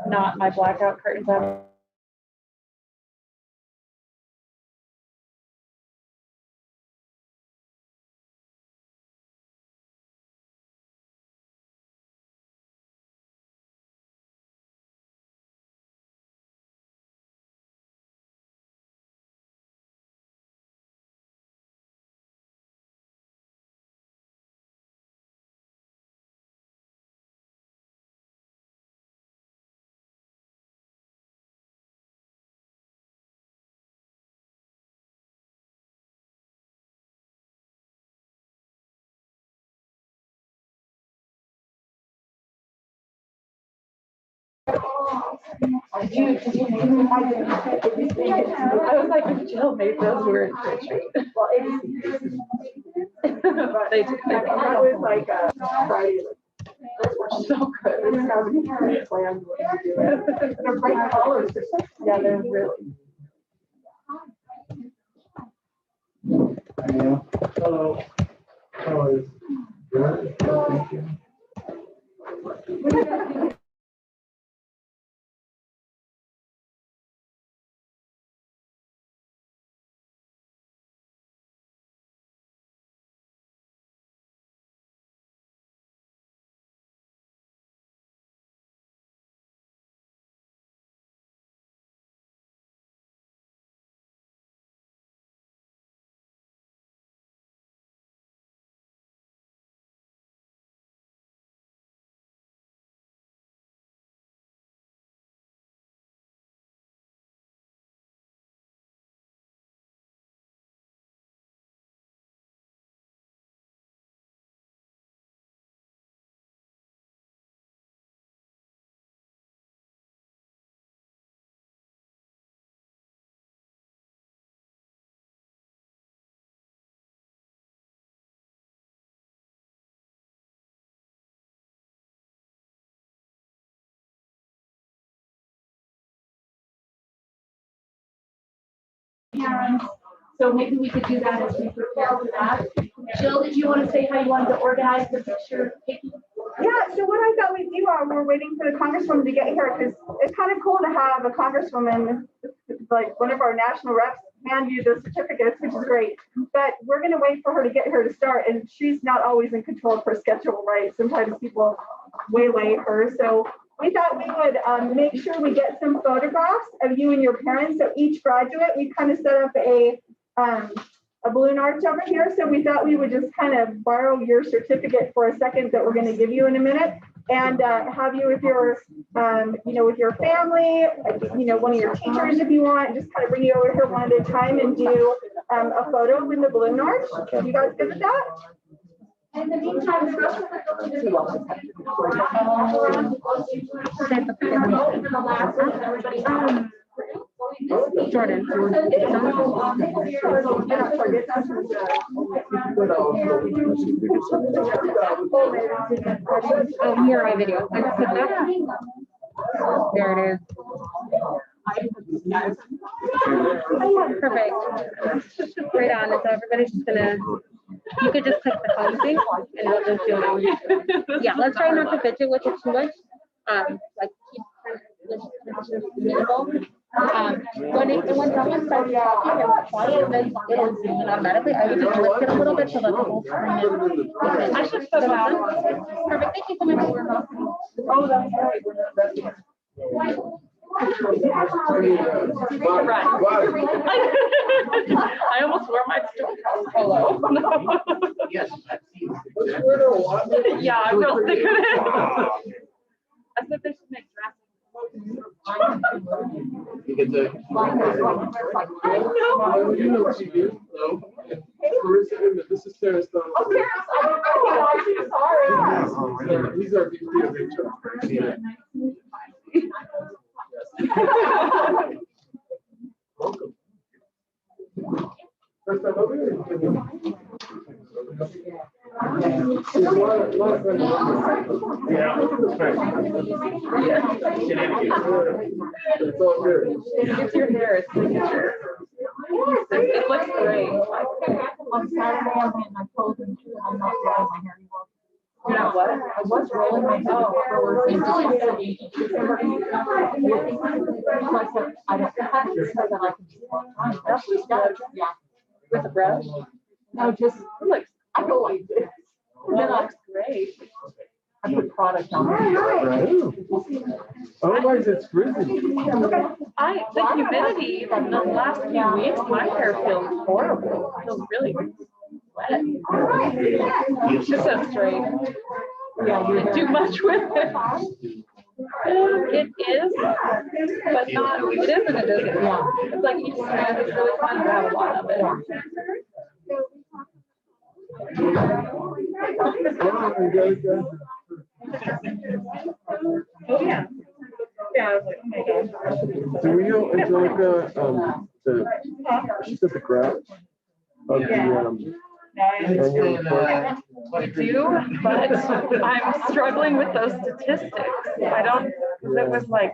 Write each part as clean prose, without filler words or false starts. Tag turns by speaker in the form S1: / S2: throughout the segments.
S1: Not my blackout curtains. I was like, Jill made those weird retreat. Well, they did. That was like a Friday. So good. They're bright colors. Yeah, they're really.
S2: Hello. How is good? Thank you.
S3: So maybe we could do that as we prepare for that. Jill, did you want to say how you wanted to organize the picture taking?
S4: Yeah, so what I thought we'd do while we're waiting for the Congresswoman to get here, because it's kind of cool to have a Congresswoman, like one of our national reps, hand you the certificates, which is great. But we're going to wait for her to get here to start, and she's not always in control of her schedule, right? Sometimes people waylay her. So we thought we would make sure we get some photographs of you and your parents. So each graduate, we kind of set up a balloon arch over here. So we thought we would just kind of borrow your certificate for a second that we're going to give you in a minute, and have you with your, with your family, one of your teachers if you want, just kind of bring you over here one at a time and do a photo with the balloon arch. You guys good with that?
S3: In the meantime, the rest of
S1: Jordan. Oh, here are my videos. There it is. Perfect. Right on. So everybody's just gonna. You could just click the home thing and it'll just do it. Yeah, let's try not to fidget with it too much. Like keep minimal. When someone starts talking and quiet, then it'll zoom in automatically. I would just lift it a little bit so that the whole screen is. I should put it out. Perfect. Thank you so much. Oh, that's right. I almost wore my polo.
S2: Yes.
S1: Yeah, I'm real sick of it. I said they should make dressing.
S2: You get to. You know what you do, though. Carissa, this is Sarah's son.
S4: Oh, Sarah, I don't know. Sorry.
S2: These are VP of HR. Yeah. Welcome. First time over here? Yeah, that's right. It's all good.
S1: It's your hair. It's signature. It looks great.
S3: On Saturday, I went and I told him I'm not drying my hair anymore. You know what? I was rolling my head for I don't have it so that I can just walk on. That's just good. Yeah. With the brush? No, just look. I go like this. That looks great. I put product on it.
S2: Ooh. Otherwise, it's frizzy.
S3: The humidity in the last few weeks, my hair feels horrible. It feels really wet. It's just so straight. Yeah, you did too much with it. It is, but not, it is and it isn't. Yeah. It's like each strand is really fun to have a lot of it.
S1: Oh, yeah. Yeah, I was like, oh my gosh.
S2: Do we know, Angelica, she said the graph of the,
S3: We do, but I'm struggling with those statistics. I don't, because it was like,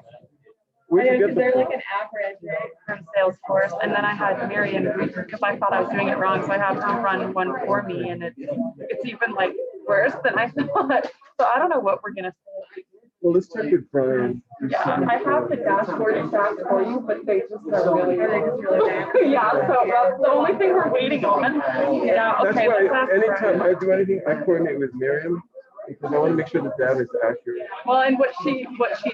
S3: they're like an average, right, from Salesforce, and then I had Miriam, because I thought I was doing it wrong, so I have her run one for me, and it's even like worse than I thought. So I don't know what we're gonna say.
S2: well, let's check it, Brian.
S3: Yeah, I have the dashboard stats for you, but they just are really bad. Yeah, so the only thing we're waiting on. Yeah,
S2: That's
S3: okay.
S2: why anytime I do anything, I coordinate with Miriam because I want to make sure the data is accurate.
S3: Well, and what she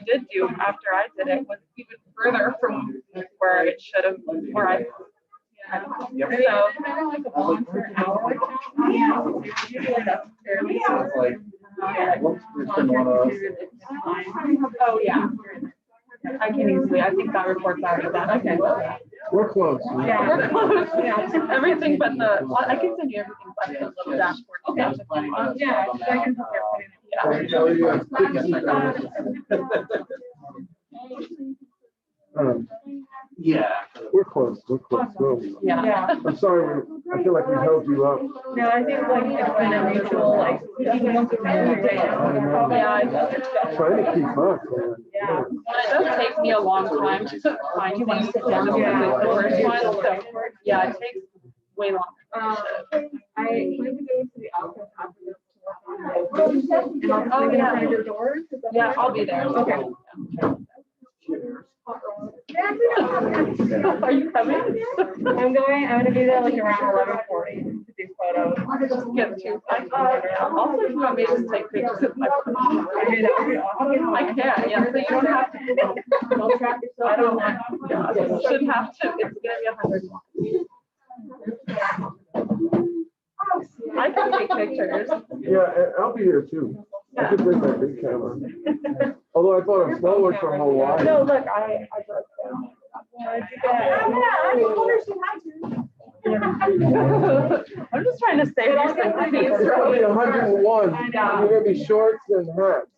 S3: did do after I did it was even further from where it should have, where I. Yeah. So kind of like a volunteer hour. Yeah. Usually that's fairly. Oh yeah. I can easily. I think that report's already done. Okay.
S2: We're close.
S3: Yeah, we're close. Yeah. Everything but the. Well, I can send you everything but the little dashboard. Okay. Yeah, I can prepare
S2: yeah. We're close. We're close.
S3: Yeah.
S2: I'm sorry. I feel like we held you up.
S1: No, I think like it's been a mutual, like, even once we've been here,
S3: Yeah,
S2: I'm trying to keep up.
S1: yeah.
S3: it does take me a long time to find things to do. The first one, so yeah, it takes way longer.
S1: I plan to go to the office after this to work on it. And I'll just
S3: yeah.
S1: find your doors.
S3: Yeah, I'll be there.
S1: Okay.
S3: Are you coming?
S1: I'm gonna be there like around 11:40 to do photos.
S3: Get two. Also, if you want me to just take pictures of my phone.
S1: I mean, that would be awesome.
S3: I can, yeah, so you don't have to.
S1: Don't track yourself.
S3: I don't want, yeah, shouldn't have to, it's gonna be 100. I can take pictures.
S2: Yeah, and I'll be here too. I could bring my big camera. Although I bought a small one from Hawaii.
S3: No, look, I broke down. I'm just trying to save your sympathy.
S2: It's gonna be 101. You're gonna be shorts and hats.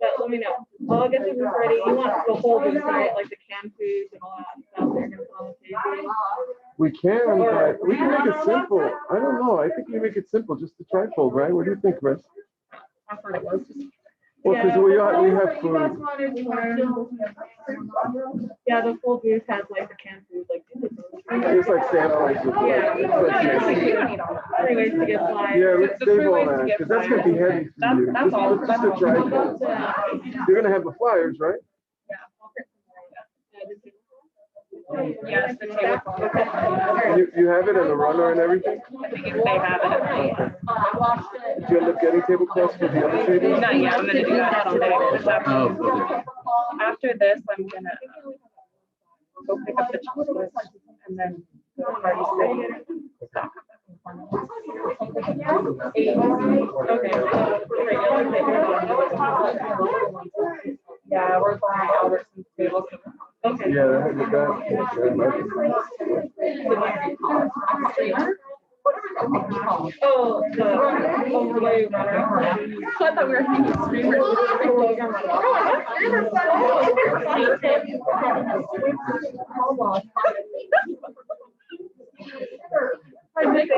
S1: But let me know. Well, I'll get this ready. You want the whole booth, right? Like the canned foods and all that stuff. They're gonna put on the table.
S2: We can, but we can make it simple. I don't know. I think we make it simple, just the trifold, right? What do you think, Chris?
S3: I thought it was just.
S2: Well, because we have food.
S1: Yeah, the full booth has like the canned food, like.
S2: It's like samples.
S1: Yeah.
S3: You don't need all that.
S1: 3 ways to get flies.
S2: Yeah, let's
S3: The
S2: save
S3: 3
S2: all
S3: ways to
S2: that,
S3: get
S2: because that's gonna be
S3: flyers.
S2: heavy for you.
S3: That's all.
S2: Just the trifold. You're gonna have the flyers, right?
S3: Yes, the table.
S2: You have it and the runner and everything?
S3: I think if they have it.
S2: Did you end up getting tablecloths for the other table?
S3: Not yet, I'm gonna do that today. After this, I'm gonna go pick up the chocolates and then the party stock. Yeah, we're buying Albertson's tables. Okay.
S2: Yeah, that had
S3: Oh, the overlay runner. I thought we were thinking streamers. I make a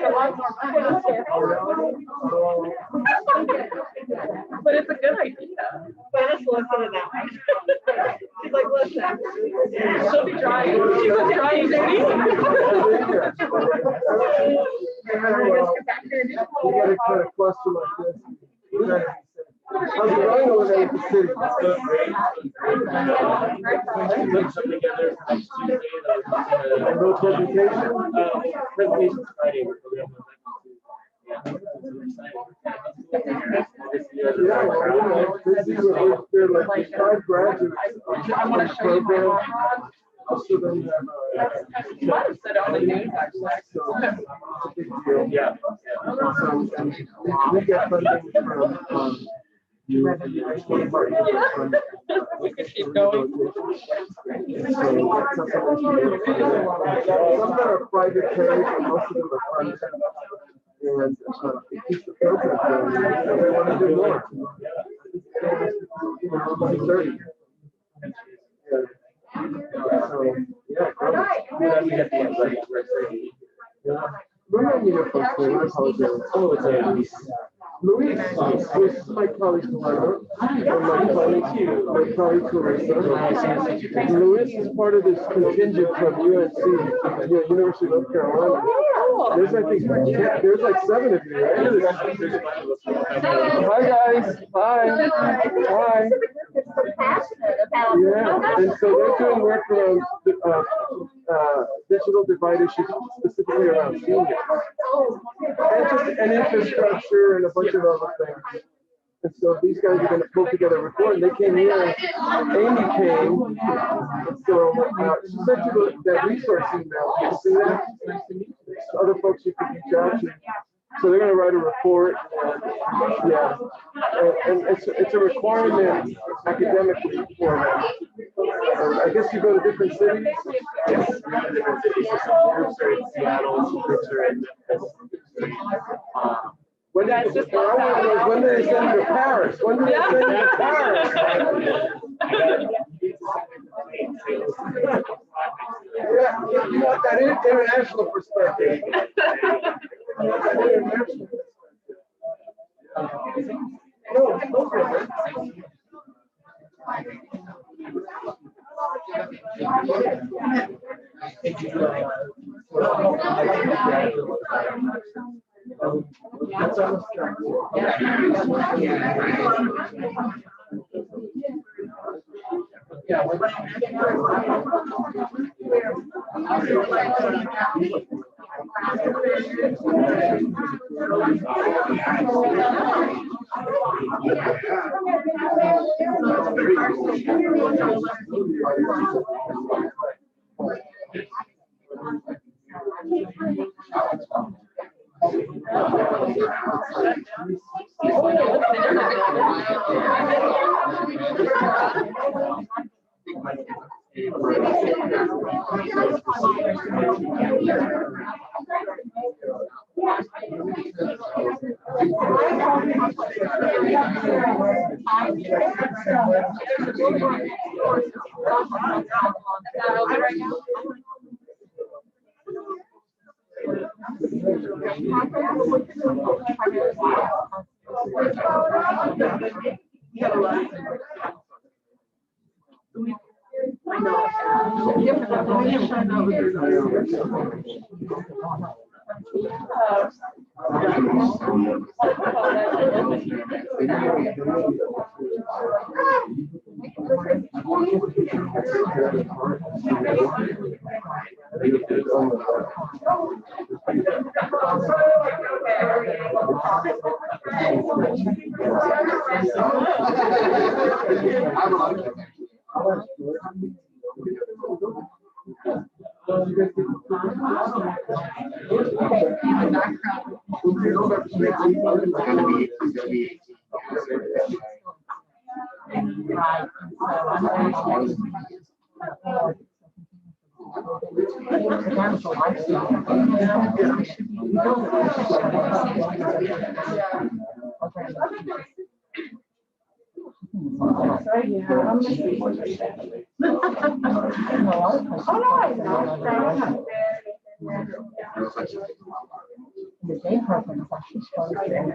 S3: lot more money. But it's a good idea.
S1: But let's listen to that one. She's like, listen.
S3: She'll be trying. She was trying, baby.
S2: you like this. How's it going over there at the city? And no presentation?
S5: Presentation Friday.
S2: Yeah, well, you know, this is what they're like 5 graduates of the program. So then you have,
S3: You might have said on the news, actually.
S2: so it's a big deal.
S5: Yeah.
S2: So, and we get funding from,
S3: We could keep going.
S2: some that are private pay, but most of them are funded. And it keeps the program going, and they want to do more. You know, 30. Yeah. So, yeah, yeah. Remind me of folks' name, I apologize.
S5: Oh, it's Luis.
S2: Luis was my colleague Luana, and my colleague Clarissa. Luis is part of this contingent from UNC, University of North Carolina. There's, I think, there's like 7 of you, right? Hi, guys. Hi. Hi. Yeah, and so they're doing work around digital divide issues, specifically around seniors. And just an infrastructure and a bunch of other things. And so these guys are going to pull together a report. And they came here, Amy came, and so she sent you that resource email. You see that? Other folks you can reach out to. So they're going to write a report. Yeah, and it's a requirement academically for them. I guess you go to different cities.
S5: Yes, different cities. Some groups are in Seattle, some groups are in Memphis.
S2: When did they send you to Paris? When did they send you to Paris? Yeah, you want that international perspective. No, no problem.
S6: The day program is actually sponsored.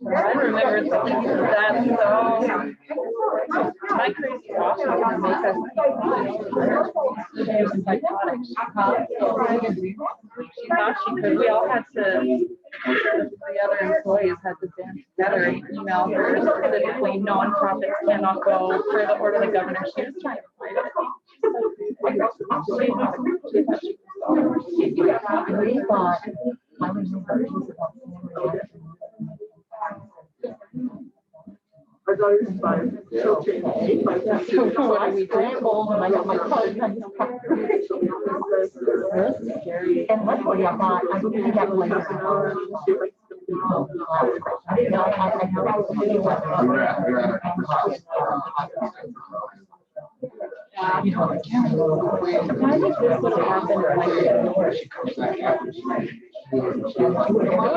S3: I remember that so. My crazy boss was gonna make us use psychotics. She thought she could. We all had to, the other employees had to band together and email her specifically, nonprofits cannot go per the order of the governor. She was trying to fight it.
S6: We thought, I remember it was about
S2: I thought it was fine. She'll change.
S6: so I scrambled and I got my clothes and I just kept and luckily I thought I would do that later. You know,
S3: I think this would have happened like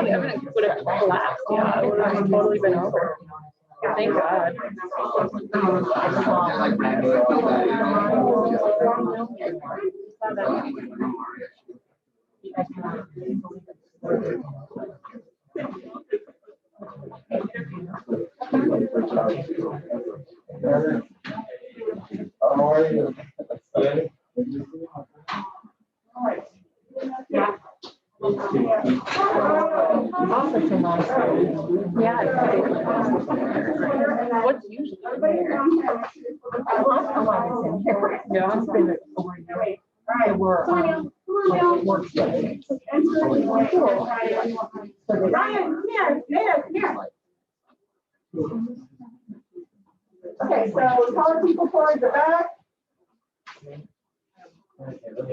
S3: everything would have collapsed. Yeah, it would have totally been over. Thank God.
S2: How are you?
S6: yeah. Also tonight.
S3: Yeah. What's usually there?
S6: Last time I was in here,
S3: Yeah.
S6: it's been over a year. There were like work sessions. So they-
S4: Ryan, here. Okay, so tell people towards the back.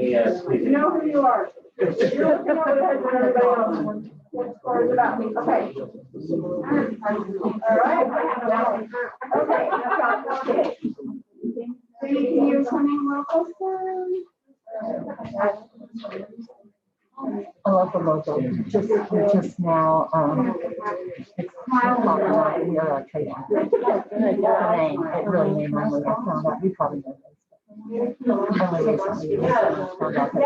S4: You know who you are. You're looking over the heads of everybody else. Towards the back. Okay. All right. Okay. You're coming real closer.
S6: I love the logo. Just now, it's smile. We are a trade. It really made my mood. I found out you probably know this. Only recently, I found out that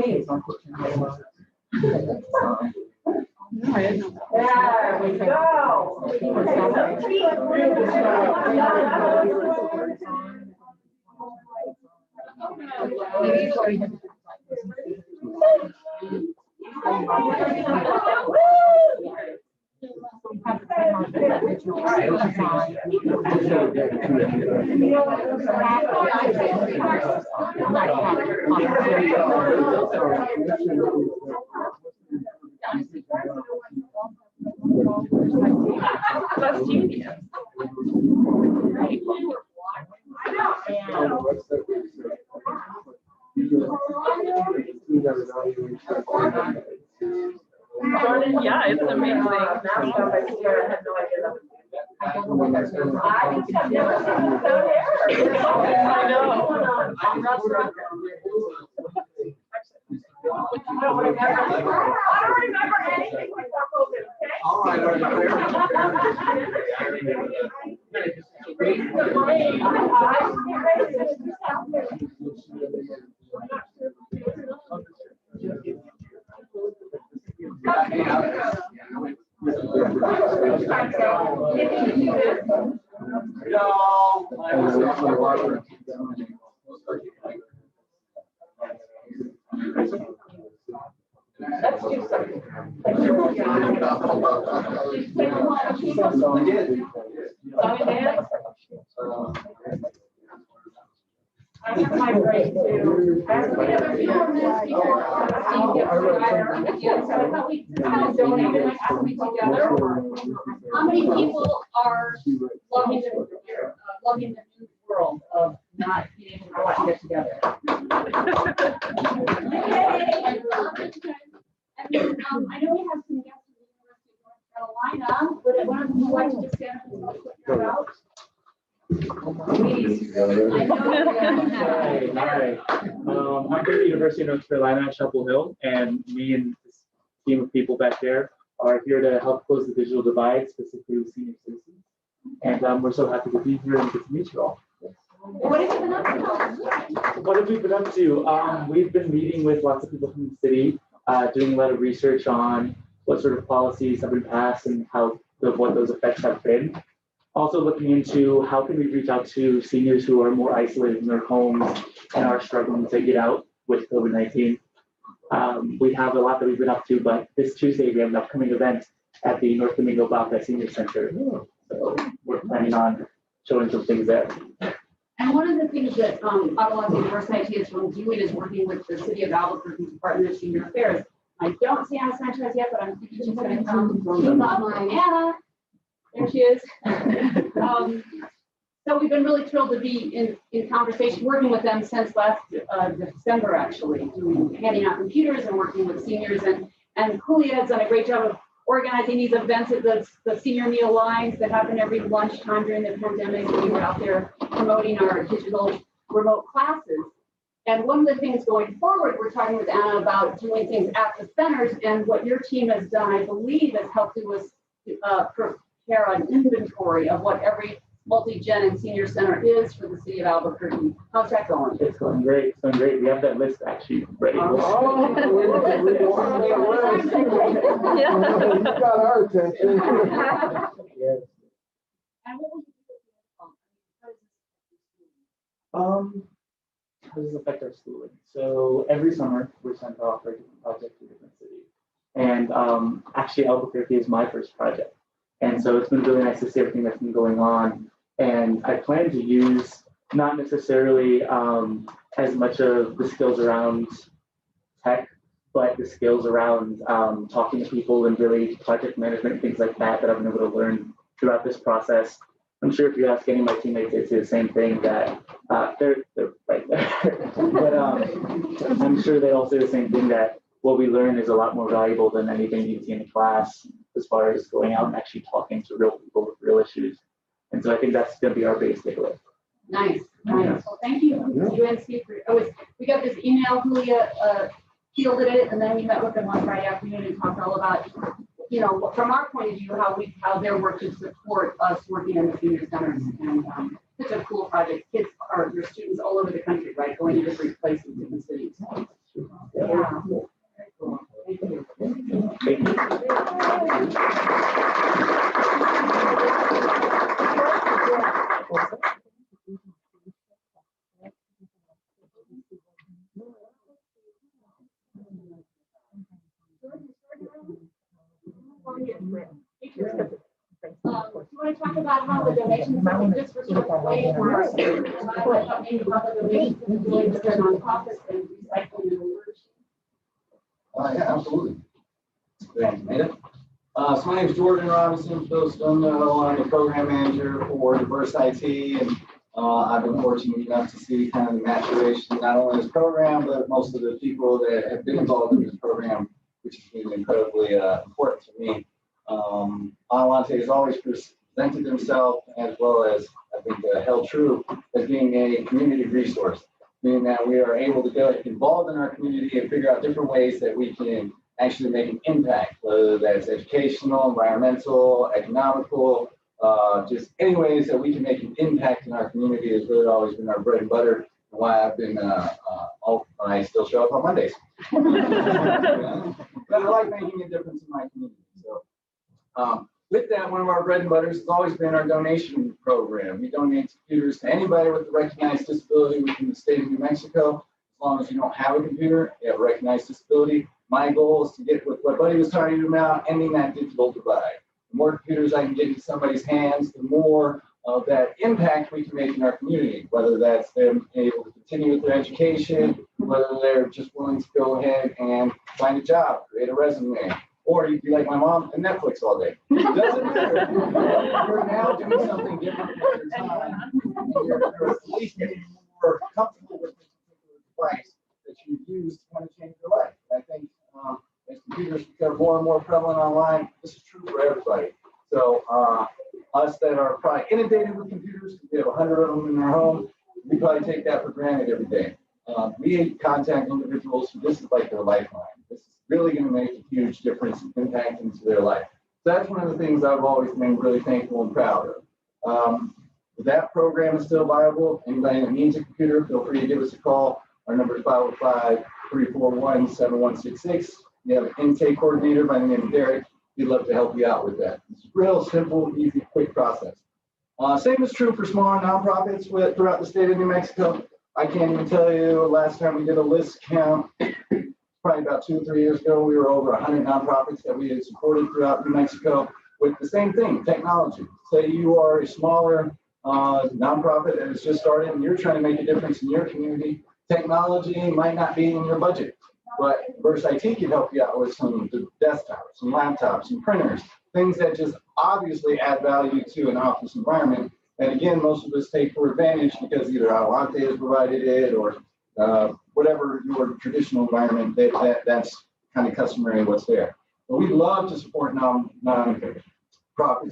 S6: it's on kitchen.
S3: No, I didn't know.
S4: There we go.
S3: That's genius. Jordan, yeah, it's amazing. I know.
S4: I don't remember anything without COVID, okay?
S2: All right.
S4: Let's do something. I have my break too.
S7: I thought we kind of donated like after we together. How many people are loving the new world of not being able to go out and get together? I know we have some guests from the University of North Carolina, but I wanted to like to just stand up and talk about.
S5: Hi. I'm from the University of North Carolina at Chapel Hill, and me and this team of people back there are here to help close the digital divide, specifically with senior citizens. And we're so happy to be here and get to meet you all.
S7: What have you been up to?
S5: What have we been up to? We've been meeting with lots of people from the city, doing a lot of research on what sort of policies have been passed and what those effects have been. Also looking into how can we reach out to seniors who are more isolated in their homes and are struggling to get out with COVID-19. We have a lot that we've been up to, but this Tuesday we have an upcoming event at the North Domingo Bauca Senior Center. So we're planning on showing some things there.
S7: And one of the things that DiverseIT is doing is working with the City of Albuquerque Department of Senior Affairs. I don't see Anna Sanchez yet, but I'm thinking she's going to come. She's online. Anna, there she is. So we've been really thrilled to be in conversation, working with them since last December, actually, handing out computers and working with seniors. And Julia has done a great job of organizing these events at the senior meal lines that happen every lunchtime during the pandemic. We were out there promoting our digital remote classes. And one of the things going forward, we're talking with Anna about doing things at the centers, and what your team has done, I believe, has helped us prepare an inventory of what every multi-gen and senior center is for the city of Albuquerque. How's that going?
S5: It's going great. It's going great. We have that list actually ready.
S2: You got our attention.
S5: Yes.
S7: And what will you do?
S5: How does this affect our schooling? So every summer we're sent off for a different project to a different city. And actually Albuquerque is my first project. And so it's been really nice to see everything that's been going on. And I plan to use not necessarily as much of the skills around tech, but the skills around talking to people and really project management, things like that I've been able to learn throughout this process. I'm sure if you ask any of my teammates, they say the same thing, that they're right there. But I'm sure they all say the same thing, that what we learn is a lot more valuable than anything you see in class, as far as going out and actually talking to real people with real issues. And so I think that's going to be our biggest takeaway.
S7: Nice, nice.
S5: Yeah.
S7: Well, thank you, UNC. We got this email, Julia fielded it, and then we met with them on Friday afternoon and talked all about, you know, from our point of view, how their work to support us working in the senior centers. And it's a cool project. Kids are your students all over the country, right? Going to different places, different cities. Yeah. Very cool. Thank you.
S5: Thank you.
S7: Do you want to talk about how the donations are just for sort of way for our students? I thought maybe about the donations and doing for their nonprofits and recycling and reverse.
S8: Yeah, absolutely. Thanks, Nita. So my name is Jordan Robinson. For those who don't know, I'm the program manager for DiverseIT, and I've been fortunate enough to see kind of the maturation, not only this program, but most of the people that have been involved in this program, which has been incredibly important to me. Alante has always presented himself, as well as I think held true, as being a community resource, meaning that we are able to get involved in our community and figure out different ways that we can actually make an impact, whether that's educational, environmental, economical, just any ways that we can make an impact in our community has really always been our bread and butter, and why I've been, I still show up on Mondays. But I like making a difference in my community. So with that, one of our bread and butters has always been our donation program. We donate computers to anybody with a recognized disability within the state of New Mexico. As long as you don't have a computer, you have a recognized disability. My goal is to get with what Buddy was talking about, ending that digital divide. The more computers I can get into somebody's hands, the more of that impact we can make in our community, whether that's them able to continue with their education, whether they're just willing to go ahead and find a job, create a resume, or you'd be like my mom and Netflix all day. It doesn't matter. You're now doing something different with your time. You're at least getting more comfortable with this particular device that you use to kind of change your life. I think as computers become more and more prevalent online, this is true for everybody. So us that are probably inundated with computers, we have 100 of them in our home, we probably take that for granted every day. We contact individuals who this is like their lifeline. This is really going to make a huge difference and impact into their life. So that's one of the things I've always been really thankful and proud of. That program is still viable. Anybody that needs a computer, feel free to give us a call. Our number is 505-341-7166. We have an intake coordinator by the name of Derek. We'd love to help you out with that. It's a real simple, easy, quick process. Same is true for smaller nonprofits throughout the state of New Mexico. I can't even tell you, last time we did a list count, probably about 2 or 3 years ago, we were over 100 nonprofits that we had supported throughout New Mexico with the same thing, technology. Say you are a smaller nonprofit that has just started and you're trying to make a difference in your community. Technology might not be in your budget, but DiverseIT can help you out with some desktops, some laptops, some printers, things that just obviously add value to an office environment. And again, most of us take for advantage because either Alante has provided it or whatever your traditional environment, that's kind of customary what's there. But we love to support nonprofits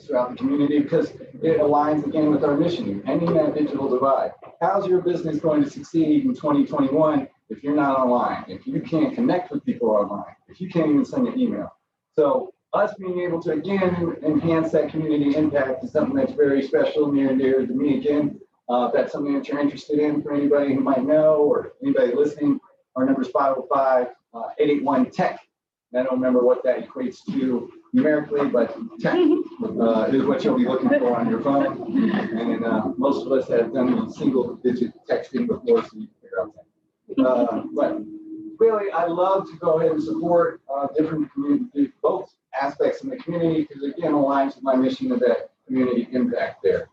S8: throughout the community because it aligns again with our mission, ending that digital divide. How's your business going to succeed in 2021 if you're not online, if you can't connect with people online, if you can't even send an email? So us being able to, again, enhance that community impact is something that's very special, near and dear to me. Again, if that's something that you're interested in, for anybody who might know or anybody listening, our number is 505-881-TECH. I don't remember what that equates to numerically, but tech is what you'll be looking for on your phone. And most of us have done single-digit texting before, so you can figure out that. But really, I love to go ahead and support different community, both aspects in the community, because again, aligns with my mission of that community impact there.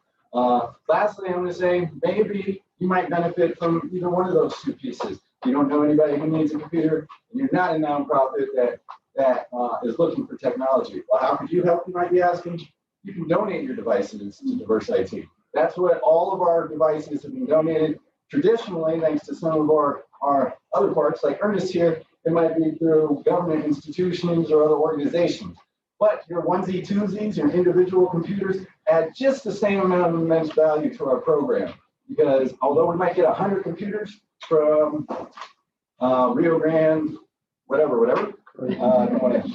S8: Lastly, I'm going to say maybe you might benefit from either one of those two pieces. You don't know anybody who needs a computer, and you're not a nonprofit that is looking for technology. Well, how could you help, you might be asking? You can donate your devices to DiverseIT. That's what all of our devices have been donated. Traditionally, thanks to some of our other parts, like Ernest here, it might be through government institutions or other organizations. But your onesie twosies, your individual computers, add just the same amount of immense value to our program. Because although we might get 100 computers from Rio Grande, whatever, I don't want to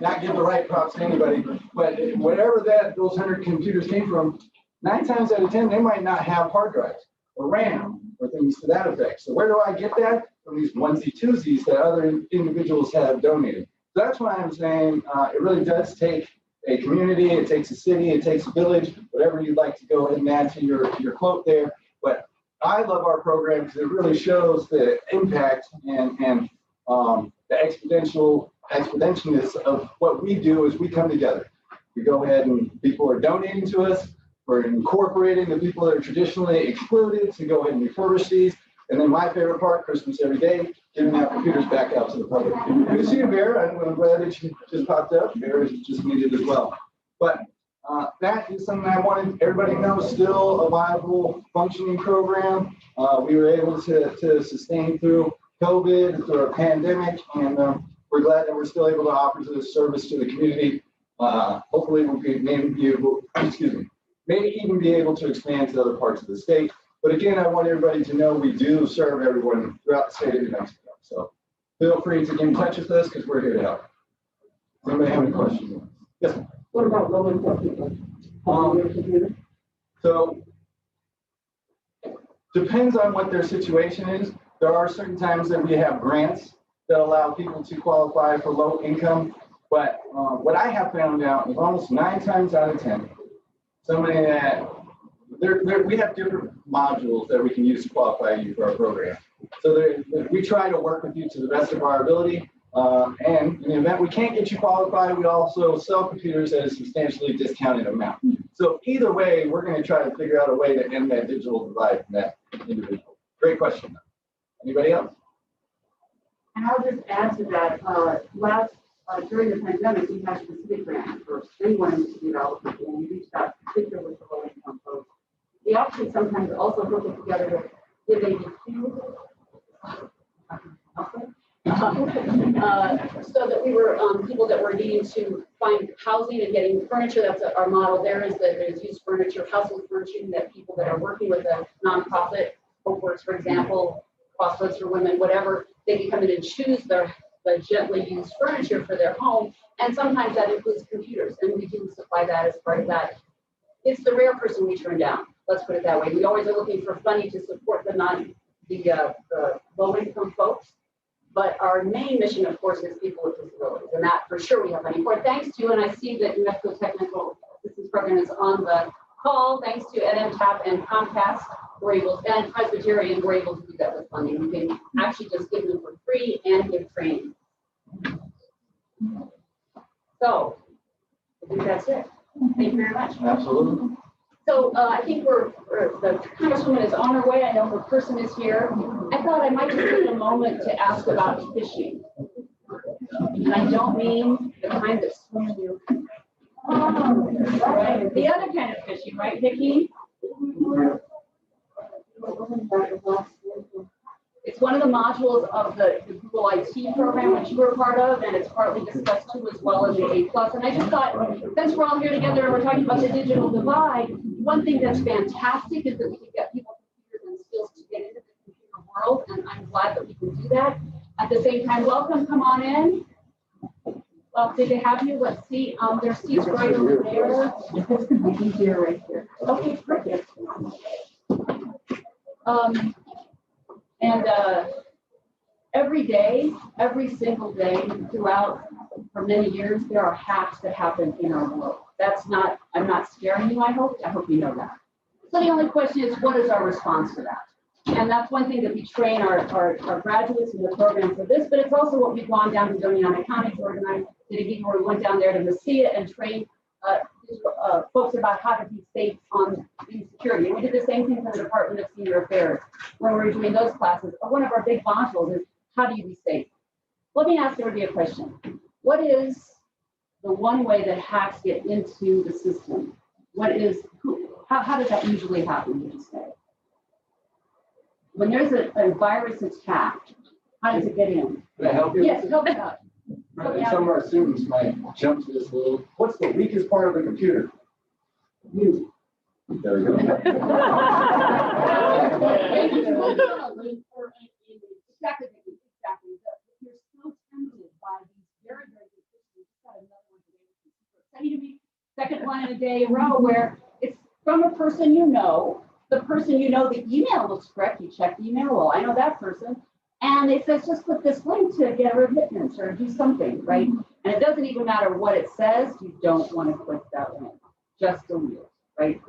S8: not give the right props to anybody, but whatever those 100 computers came from, 9 times out of 10, they might not have hard drives or RAM or things to that effect. So where do I get that? From these onesie twosies that other individuals have donated. So that's why I'm saying it really does take a community, it takes a city, it takes a village, whatever you'd like to go ahead and add to your quote there. But I love our program because it really shows the impact and the exponentialness of what we do as we come together. We go ahead and people are donating to us. We're incorporating the people that are traditionally excluded to go ahead and refurbish these. And then my favorite part, Christmas every day, giving out computers back out to the public. Good to see you, Bear. I'm glad that you just popped up. Bear is just needed as well. But that is something I wanted everybody to know is still a viable, functioning program. We were able to sustain through COVID, through a pandemic, and we're glad that we're still able to offer this service to the community. Hopefully we'll maybe even be able to expand to other parts of the state. But again, I want everybody to know we do serve everyone throughout the state of New Mexico. So feel free to get in touch with us because we're here to help. Does anybody have any questions? Yes.
S9: What about low-income people?
S8: So depends on what their situation is. There are certain times that we have grants that allow people to qualify for low income. But what I have found out is almost 9 times out of 10, somebody that we have different modules that we can use to qualify you for our program. So we try to work with you to the best of our ability. And in the event we can't get you qualified, we also sell computers at a substantially discounted amount. So either way, we're going to try to figure out a way to end that digital divide from that individual. Great question. Anybody else?
S9: And I'll just add to that. During the pandemic, we had specific grants for anyone to develop, and we reached out particularly for low-income folks. We actually sometimes also put it together with ABQ, so that we were people that were needing to find housing and getting furniture. That's our model. There is that there's used furniture, household furnishing that people that are working with a nonprofit, Cohort, for example, Crossroads for Women, whatever, they can come in and choose the gently used furniture for their home. And sometimes that includes computers, and we can supply that as part of that. It's the rare person we turn down. Let's put it that way. We always are looking for funding to support the low-income folks. But our main mission, of course, is people with disabilities, and that for sure we have money for. Thanks to, and I see that New Mexico Technical Assistance Program is on the call, thanks to NMTAP and Comcast, we're able, and Presbyterian, we're able to do that with funding. We can actually just give them for free and give training. So, I think that's it. Thank you very much.
S8: Absolutely.
S9: So I think the Congresswoman is on her way. I know her person is here. I thought I might just take a moment to ask about fishing. And I don't mean the kind that swim in your right? The other kind of fishing, right, Vicki? It's one of the modules of the Google IT program, which you were part of, and it's partly discussed too, as well as the A+. And I just thought, since we're all here together and we're talking about the digital divide, one thing that's fantastic is that we can get people computers and skills to get into the computer world, and I'm glad that we can do that. At the same time, welcome, come on in. Well, did they have you? Let's see. There's seats right over there.
S6: This could be easier right here.
S9: Okay, perfect. Every day, every single day throughout for many years, there are hacks that happen in our world. That's not, I'm not scaring you, I hope you know that. So the only question is, what is our response to that? And that's one thing that we train our graduates in the program for this, but it's also what we've gone down to Domiana County to organize. We went down there to Mesilla and train folks about how to be safe on security. And we did the same thing for the Department of Senior Affairs when we were doing those classes. One of our big modules is how do you be safe? Let me ask everybody a question. What is the one way that hacks get into the system? How does that usually happen, would you say? When there's a virus attack, how does it get in?
S8: Can I help you?
S9: Yes, help me out.
S8: And some of our students might jump to this little, what's the weakest part of the computer? You. There we go.
S9: Exactly. You're so tempted by these very, very good things. You just got another one today. Send to me second one in a day in a row where it's from a person you know. The person you know, the email looks correct. You check the email. Well, I know that person. And it says, just click this link to get a remittance or do something, right? And it doesn't even matter what it says. You don't want to click that link. Just delete it, right?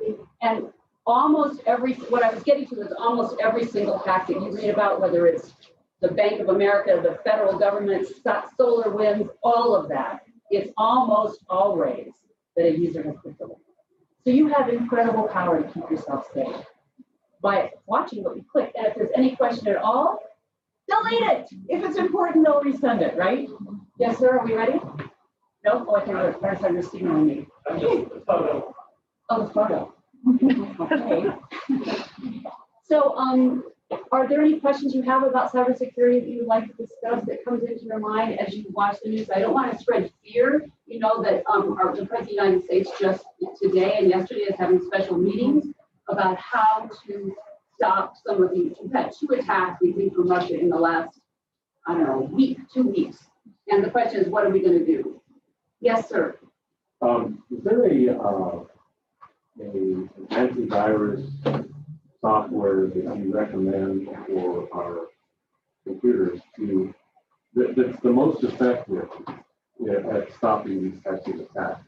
S9: And almost what I was getting to is almost every single hack that you read about, whether it's the Bank of America, the federal government, solar winds, all of that, it's almost always that a user has clicked the link. So you have incredible power to keep yourself safe by watching what you click. And if there's any question at all, delete it. If it's important, they'll resend it, right? Yes, sir. Are we ready? No? Oh, I think you're signaling me.
S5: The photo.
S9: Oh, the photo. Okay. So, are there any questions you have about cybersecurity that you would like to discuss that comes into your mind as you watch the news? I don't want to spread fear. You know that the President of the United States just today and yesterday is having special meetings about how to stop some of these. We've had 2 attacks, we think, from Russia in the last, I don't know, week, 2 weeks. And the question is, what are we going to do? Yes, sir.
S10: Is there an antivirus software that you recommend for our computers that's the most effective at stopping these types of attacks?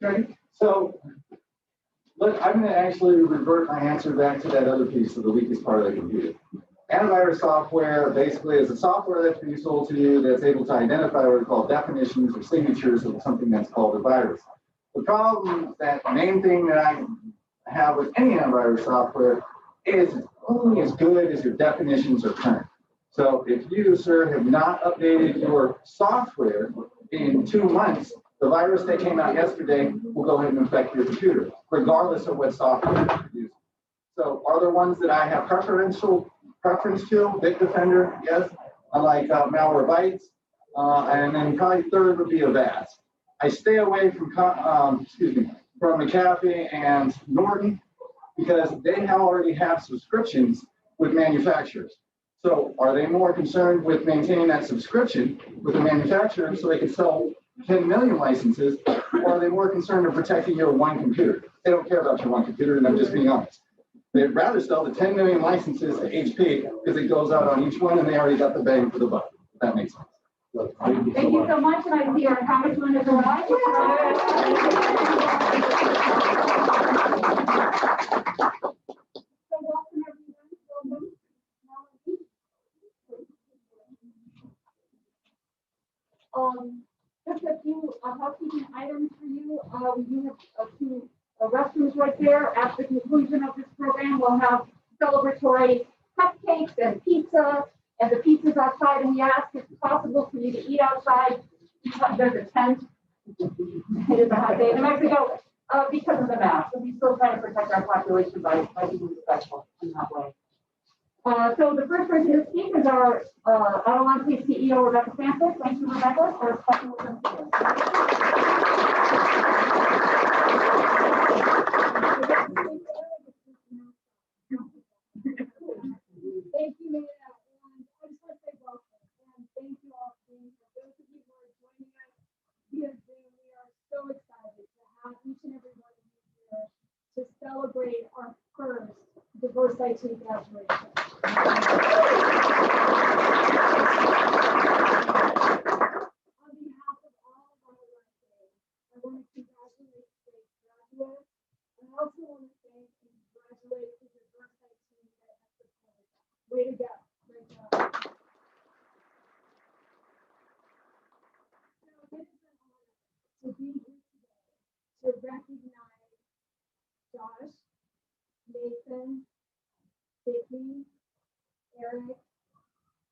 S8: Right. So I'm going to actually revert my answer back to that other piece of the weakest part of the computer. Antivirus software basically is a software that's being sold to you that's able to identify what are called definitions or signatures of something that's called a virus. The problem, that main thing that I have with any antivirus software is only as good as your definitions are current. So if you, sir, have not updated your software in 2 months, the virus that came out yesterday will go ahead and infect your computer, regardless of what software you're using. So are there ones that I have preference to? Bitdefender, yes. I like Malwarebytes, and then probably third would be Avast. I stay away from McAfee and Norton because they already have subscriptions with manufacturers. So are they more concerned with maintaining that subscription with the manufacturer so they can sell 10 million licenses, or are they more concerned in protecting your one computer? They don't care about your one computer, and I'm just being honest. They'd rather sell the 10 million licenses to HP because it goes out on each one and they already got the bang for the buck. If that makes sense.
S10: So, thank you so
S7: Thank you
S10: much.
S7: so much, and I see our Congresswoman has arrived. So welcome, everyone. Welcome, Melanie. Just a few housekeeping items for you. We do have a few restrooms right there. At the conclusion of this program, we'll have celebratory cupcakes and pizza, and the pizza's outside, and we ask if it's possible for you to eat outside. There's a tent. It is a hot day in Mexico because of the mask. So we still try to protect our population by being respectful in that way. So the first person to speak is our Adelante CEO, Rebecca Stansbury. Thank you, Rebecca, for speaking with us today. Thank you, Maria. And I just want to say welcome and thank you all for being here. Those of you who are joining us via Zoom, we are so excited to have each and every one of you here to celebrate our first DiverseIT graduation. On behalf of all of our graduates, I want to congratulate today's graduates. And I also want to thank and congratulate the DiverseIT team that has supported them. Way to go. Great job. So it is an honor to be here today to recognize Josh, Nathan, Vicky, Eric,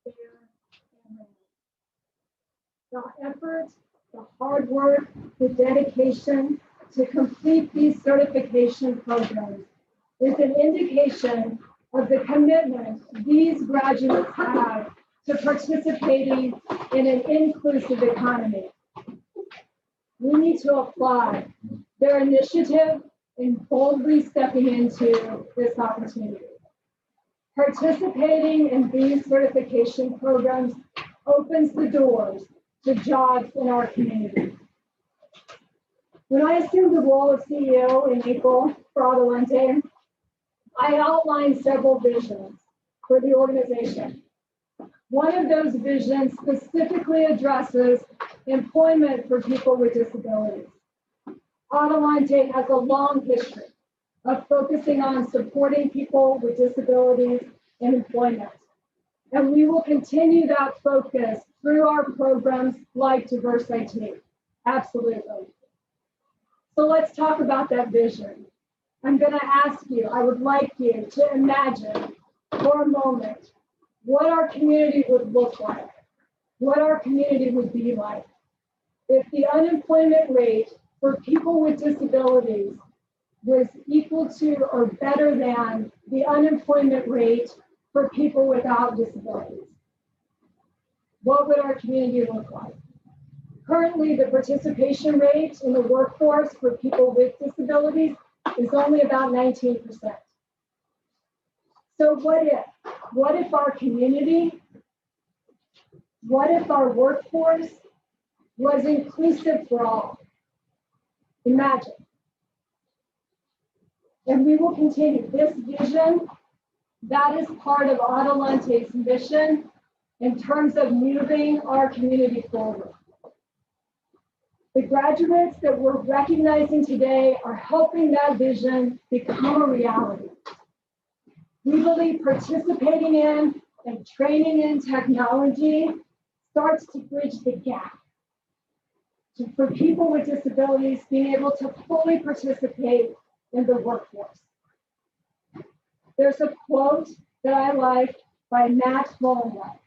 S7: Bear, and Randy. The effort, the hard work, the dedication to complete these certification programs is an indication of the commitment these graduates have to participating in an inclusive economy. We need to applaud their initiative in boldly stepping into this opportunity. Participating in these certification programs opens the doors to jobs in our community. When I assumed the role of CEO in April for Adelante, I outlined several visions for the organization. One of those visions specifically addresses employment for people with disabilities. Adelante has a long history of focusing on supporting people with disabilities in employment. And we will continue that focus through our programs like DiverseIT. Absolutely. So let's talk about that vision. I'm going to ask you, I would like you to imagine for a moment what our community would look like, what our community would be like if the unemployment rate for people with disabilities was equal to or better than the unemployment rate for people without disabilities. What would our community look like? Currently, the participation rate in the workforce for people with disabilities is only about 19%. So what if our community, what if our workforce was inclusive for all? Imagine. And we will continue this vision. That is part of Adelante's mission in terms of moving our community forward. The graduates that we're recognizing today are helping that vision become a reality. We believe participating in and training in technology starts to bridge the gap for people with disabilities being able to fully participate in the workforce. There's a quote that I like by Matt Mullenweg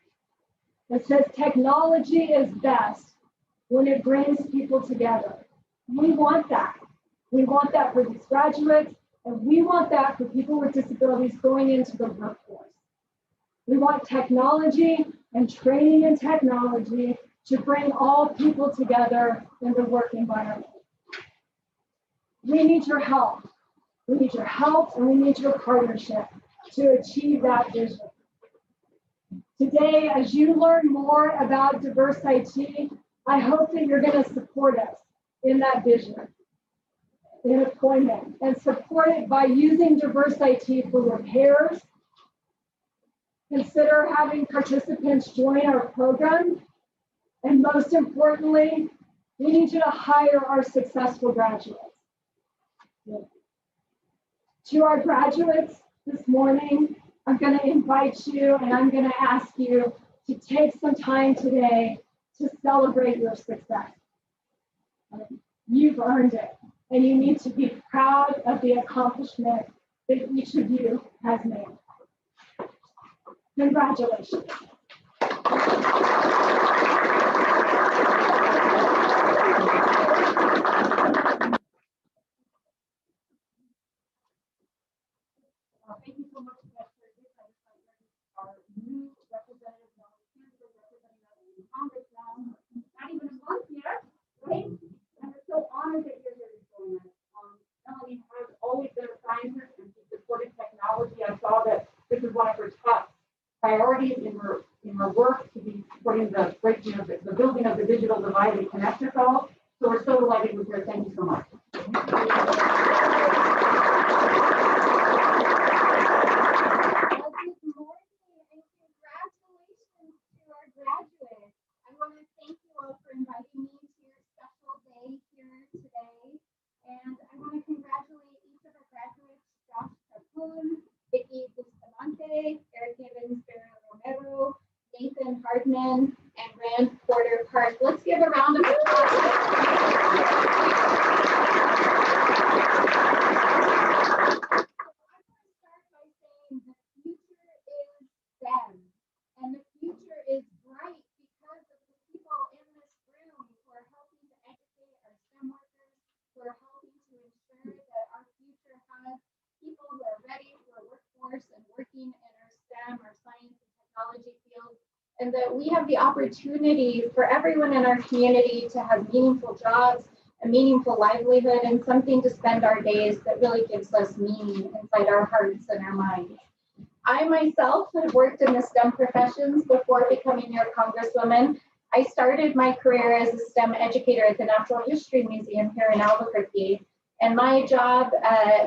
S7: that says, "Technology is best when it brings people together." We want that. We want that for these graduates, and we want that for people with disabilities going into the workforce. We want technology and training in technology to bring all people together in the work environment. We need your help. We need your help and we need your partnership to achieve that vision. Today, as you learn more about DiverseIT, I hope that you're going to support us in that vision, in employment, and support it by using DiverseIT for repairs. Consider having participants join our program
S11: And most importantly, we need you to hire our successful graduates. To our graduates this morning, I'm going to invite you and I'm going to ask you to take some time today to celebrate your success. You've earned it, and you need to be proud of the accomplishment that each of you has made. Congratulations.
S7: Thank you so much for that. Our new representative, Melanie, representing us in Congress now. Not even a month yet, right? And we're so honored that you're here to join us. Melanie has always been a scientist and she supported technology. I saw that this is one of her top priorities in her work to be supporting the breaking of the building of the digital divide and connect us all. So we're so delighted with her. Thank you so much.
S12: Graduates. I want to thank you all for inviting me to your special day here today. And I want to congratulate each of our graduates, Josh Capun, Vicky Bustamante, Eric Gibbons, Romero, Nathan Hardman, and Rand Porter Park. Let's give a round of applause. STEM, and the future is bright because of the people in this room who are helping to educate our STEM workers, who are helping to ensure that our future has people who are ready for a workforce and working in our STEM, our science and technology fields, and that we have the opportunity for everyone in our community to have meaningful jobs, a meaningful livelihood, and something to spend our days that really gives us meaning inside our hearts and our minds. I myself have worked in the STEM professions before becoming your Congresswoman. I started my career as a STEM educator at the Natural History Museum here in Albuquerque. And my job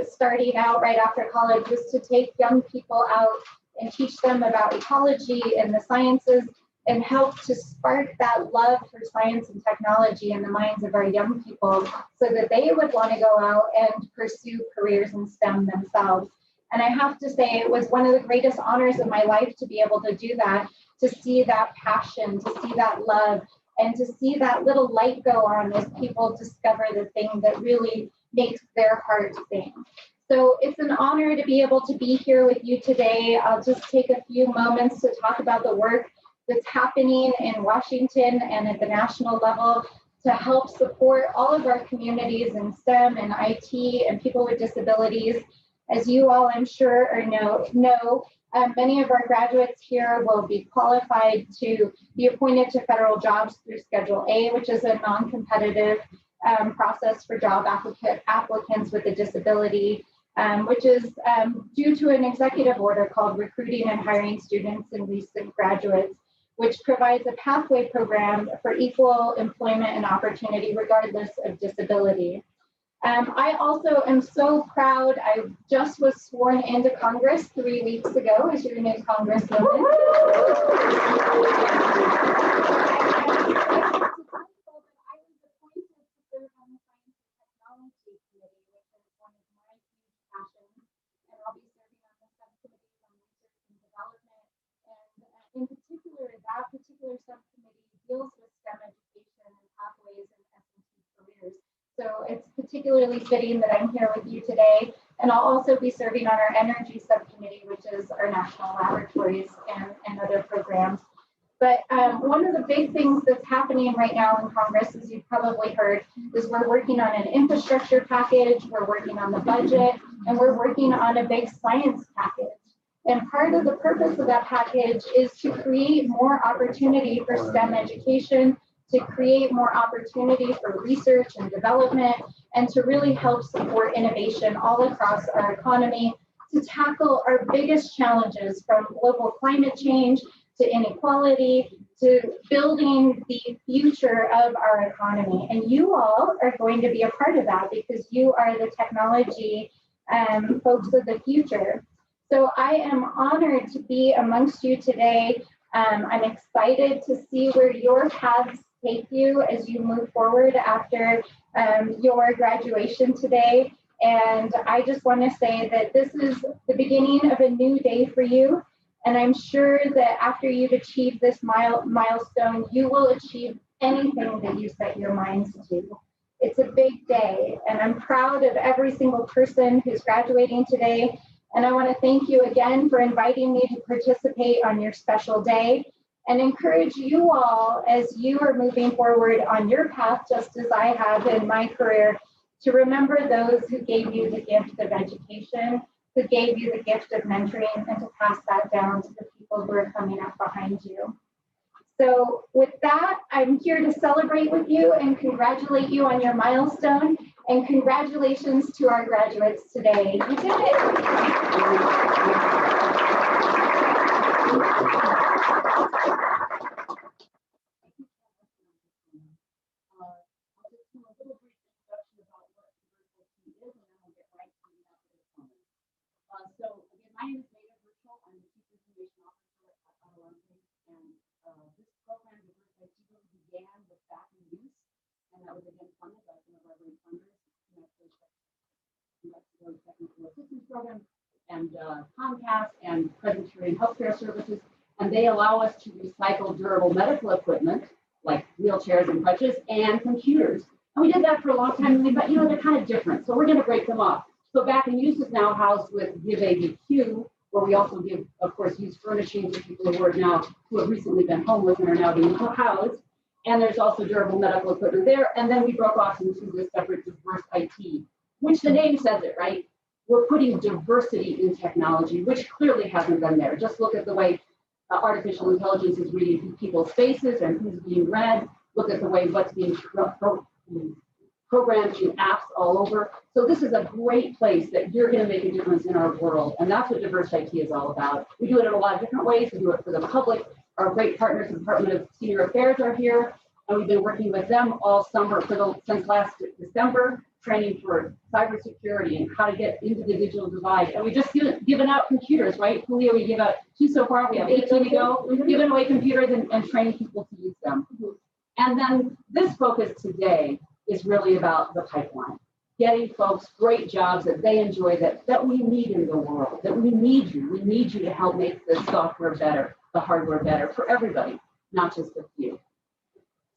S12: starting out right after college was to take young people out and teach them about ecology and the sciences and help to spark that love for science and technology in the minds of our young people so that they would want to go out and pursue careers in STEM themselves. And I have to say, it was one of the greatest honors of my life to be able to do that, to see that passion, to see that love, and to see that little light go on as people discover the thing that really makes their heart sing. So it's an honor to be able to be here with you today. I'll just take a few moments to talk about the work that's happening in Washington and at the national level to help support all of our communities in STEM and IT and people with disabilities. As you all, I'm sure, or know, many of our graduates here will be qualified to be appointed to federal jobs through Schedule A, which is a non-competitive process for job applicants with a disability, which is due to an executive order called Recruiting and Hiring Students and Recent Graduates, which provides a pathway program for equal employment and opportunity regardless of disability. I also am so proud. I just was sworn into Congress 3 weeks ago as your new Congresswoman. I was appointed to serve on the Science and Technology Committee, which is one of my huge passions, and I'll be serving on the subcommittees on research and development. And in particular, that particular subcommittee deals with STEM education and pathways and S&T careers. So it's particularly fitting that I'm here with you today. And I'll also be serving on our energy subcommittee, which is our national laboratories and other programs. But one of the big things that's happening right now in Congress, as you've probably heard, is we're working on an infrastructure package, we're working on the budget, and we're working on a big science package. And part of the purpose of that package is to create more opportunity for STEM education, to create more opportunity for research and development, and to really help support innovation all across our economy to tackle our biggest challenges, from global climate change to inequality to building the future of our economy. And you all are going to be a part of that because you are the technology folks of the future. So I am honored to be amongst you today
S11: I'm excited to see where your paths take you as you move forward after your graduation today. And I just want to say that this is the beginning of a new day for you. And I'm sure that after you've achieved this milestone, you will achieve anything that you set your minds to. It's a big day, and I'm proud of every single person who's graduating today. And I want to thank you again for inviting me to participate on your special day, and encourage you all as you are moving forward on your path, just as I have in my career, to remember those who gave you the gift of education, who gave you the gift of mentoring, and to pass that down to the people who are coming up behind you. So with that, I'm here to celebrate with you and congratulate you on your milestone, and congratulations to our graduates today. You did it.
S9: So again, my name is Melanie. I'm the Chief Information Officer at Untitled Chapter, and this program, DiverseIT, began with back in use, and that was again funded by some of our great funders, New Mexico Technical Assistance Program, and Comcast, and Presbyterian Healthcare Services, and they allow us to recycle durable medical equipment like wheelchairs and crutches and computers. And we did that for a long time, and we thought, you know, they're kind of different, so we're going to break them off. So back in use is now housed with GiveABQ, where we also give, of course, used furnishing to people who have recently been homeless and are now being housed. And there's also durable medical equipment there. And then we broke off into this separate DiverseIT, which the name says it, right? We're putting diversity in technology, which clearly hasn't been there. Just look at the way artificial intelligence is reading through people's faces and who's being read. Look at the way what's being programmed in apps all over. So this is a great place that you're going to make a difference in our world. And that's what DiverseIT is all about. We do it in a lot of different ways. We do it for the public. Our great partners, the Department of Senior Affairs, are here. And we've been working with them all summer since last December, training for cybersecurity and how to get into the digital divide. And we just given out computers, right? Julio, we give out 2 so far. We have 18 to go. We've given away computers and training people to use them. And then this focus today is really about the pipeline, getting folks great jobs that they enjoy, that we need in the world, that we need you. We need you to help make the software better, the hardware better for everybody, not just a few.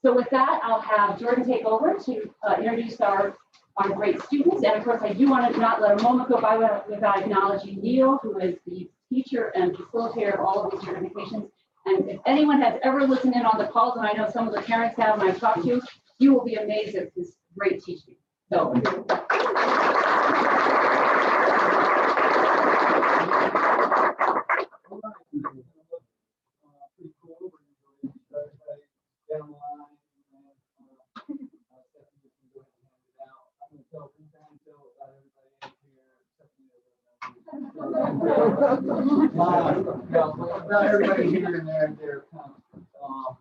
S9: So with that, I'll have Jordan take over to introduce our great students. And of course, I do want to not let a moment go by without acknowledging Neil, who is the teacher and facilitator of all of these certifications. And if anyone has ever listened in on the calls, and I know some of the parents have, and I've talked to, you will be amazed at this great teaching. So.
S8: Not everybody here and they're kind of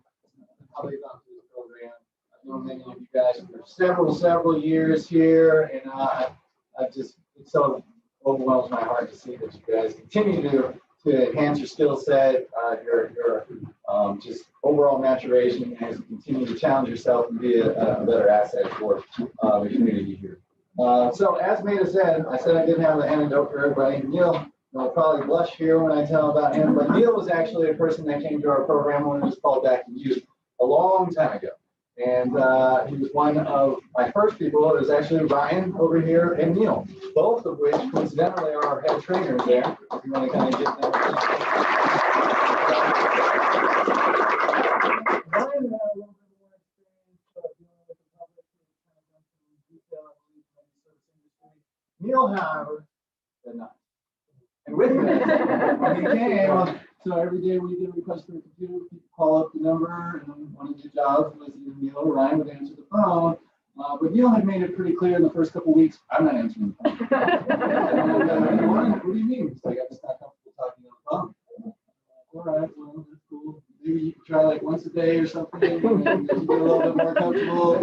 S8: how they got through the program. I've known many of you guys for several years here, and I just, it so overwhelms my heart to see that you guys continue to enhance your skill set, your just overall maturation, and continue to challenge yourself and be a better asset for the community here. So as Maida said, I didn't have the antidote for everybody. Neil will probably blush here when I tell about him, but Neil was actually a person that came to our program when it was called Back in Youth a long time ago. And he was one of my first people. It was actually Ryan over here and Neil, both of which coincidentally are our head trainers there. If you want to kind of get them. Ryan had a little bit more experience dealing with the public and detail, I believe, in the service industry. Neil, however, did not. And with that, when he came, so every day we get a request for a computer, people call up the number, and one of the jobs was either Neil or Ryan would answer the phone. But Neil had made it pretty clear in the first couple of weeks, I'm not answering the phone. And, what do you mean? It's like, I'm just not comfortable talking on the phone. All right, well, that's cool. Maybe you could try like once a day or something, and then you get a little bit more comfortable.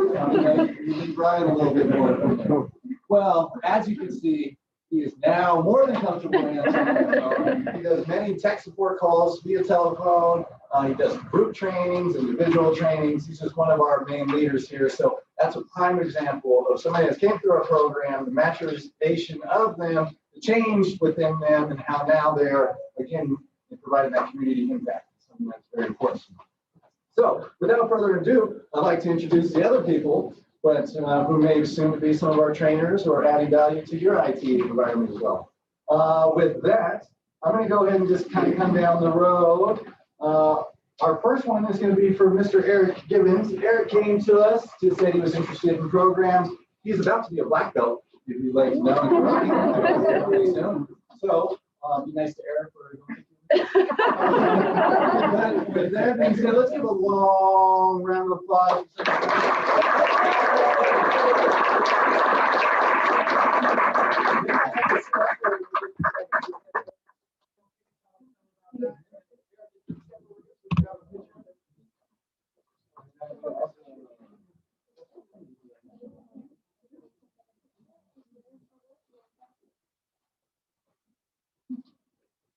S8: You leave Ryan a little bit more. Well, as you can see, he is now more than comfortable answering the phone. He does many tech support calls via telephone. He does group trainings, individual trainings. He's just one of our main leaders here. So that's a prime example of somebody that came through our program, the maturation of them, the change within them, and how now they're, again, providing that community impact. Something that's very important. So without further ado, I'd like to introduce the other people, but who may soon to be some of our trainers or adding value to your IT environment as well. With that, I'm going to go ahead and just kind of come down the road. Our first one is going to be for Mr. Eric Gibbons. Eric came to us to say he was interested in programs. He's about to be a black belt, if you'd like to know. So, be nice to Eric for with that being said, let's give a long round of applause.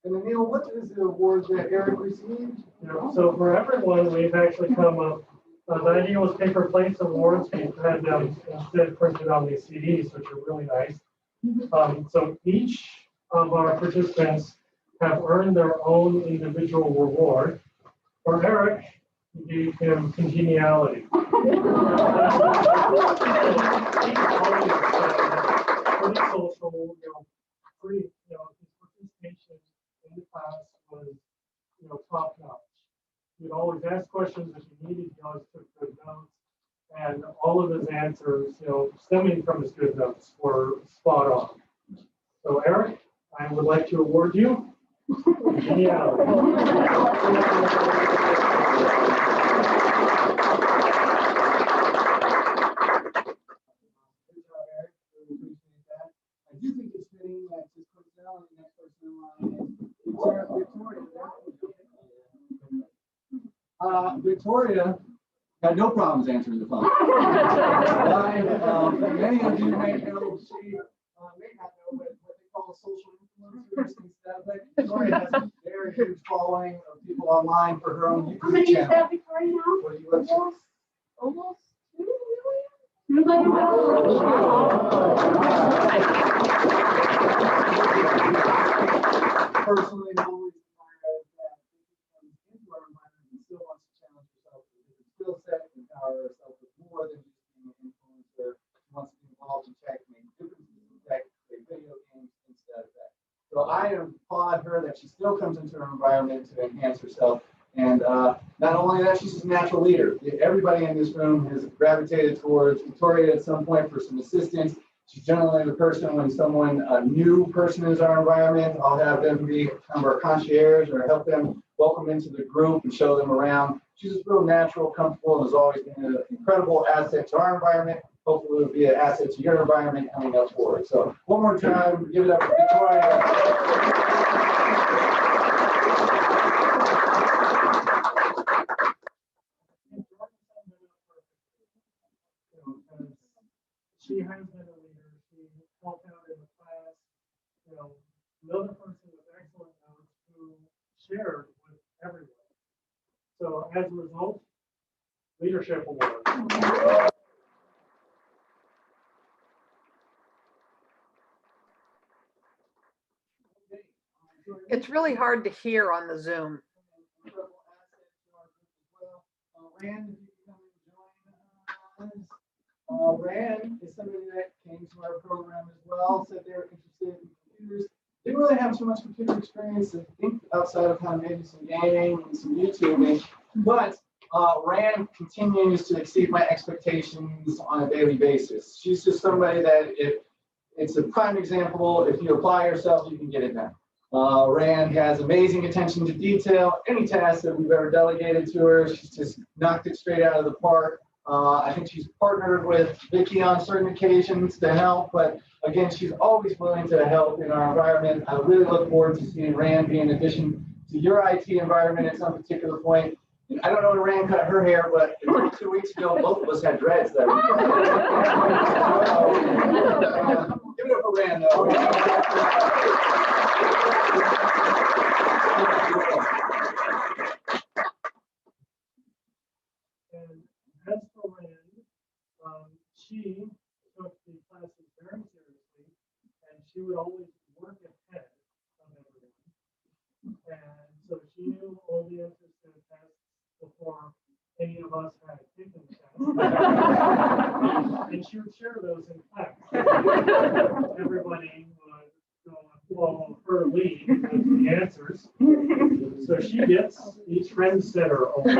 S8: And Neil, what is the award that Eric received?
S13: So for everyone, we've actually come up. The idea was paper plates awards. We've had them instead printed on these CDs, which are really nice. So each of our participants have earned their own individual reward. For Eric, we gave him congeniality. Pretty social, pretty, his participation in the class was, top notch. He'd always ask questions if he needed. He always took good notes, and all of his answers, stemming from his good notes, were spot on. So, Eric, I would like to award you congeniality.
S8: I do think it's fitting that his personality and that person in line is Victoria had no problems answering the phone. Many of you may know she may not know what they call social influencers and stuff, but Victoria has a very huge following of people online for her own YouTube channel.
S4: How many is that, Victoria, now?
S8: What do you look for?
S4: Almost 2 million?
S8: Personally, I'm always admired that comes into our environment and still wants to challenge herself with a different skill set and empower herself with more than just being an influencer. She wants to be involved in tech, make differences in tech, play video games, instead of that. So I applaud her that she still comes into her environment to enhance herself. And not only that, she's a natural leader. Everybody in this room has gravitated towards Victoria at some point for some assistance. She's generally the person when a new person is our environment, I'll have them be kind of our concierge or help them welcome into the group and show them around. She's just real natural, comfortable, and has always been an incredible asset to our environment. Hopefully it'll be an asset to your environment coming up forward. So one more time, give it up for Victoria.
S13: She has been a leader. She helped out in the class. Another person with excellent notes who shared with everyone. So as a result, leadership award.
S14: It's really hard to hear on the Zoom.
S8: Rand is somebody that came to our program as well, said they were interested in computers. Didn't really have too much computer experience, I think, outside of kind of maybe some gaming and some YouTubing. But Rand continues to exceed my expectations on a daily basis. She's just somebody that it's a prime example. If you apply yourself, you can get it done. Rand has amazing attention to detail. Any task that we've ever delegated to her, she's just knocked it straight out of the park. I think she's partnered with Vicki on certain occasions to help, but again, she's always willing to help in our environment. I really look forward to seeing Rand be an addition to your IT environment at some particular point. And I don't know when Rand cut her hair, but 2 weeks ago, both of us had dreads that week. Give it up for Rand, though.
S13: as for Rand, she took the classes very seriously, and she would always work ahead of everyone. And so she knew all the answers to the tests before any of us had taken the test. And she would share those in class. Everybody would go and follow her lead with the answers. So she gets the trendsetter award.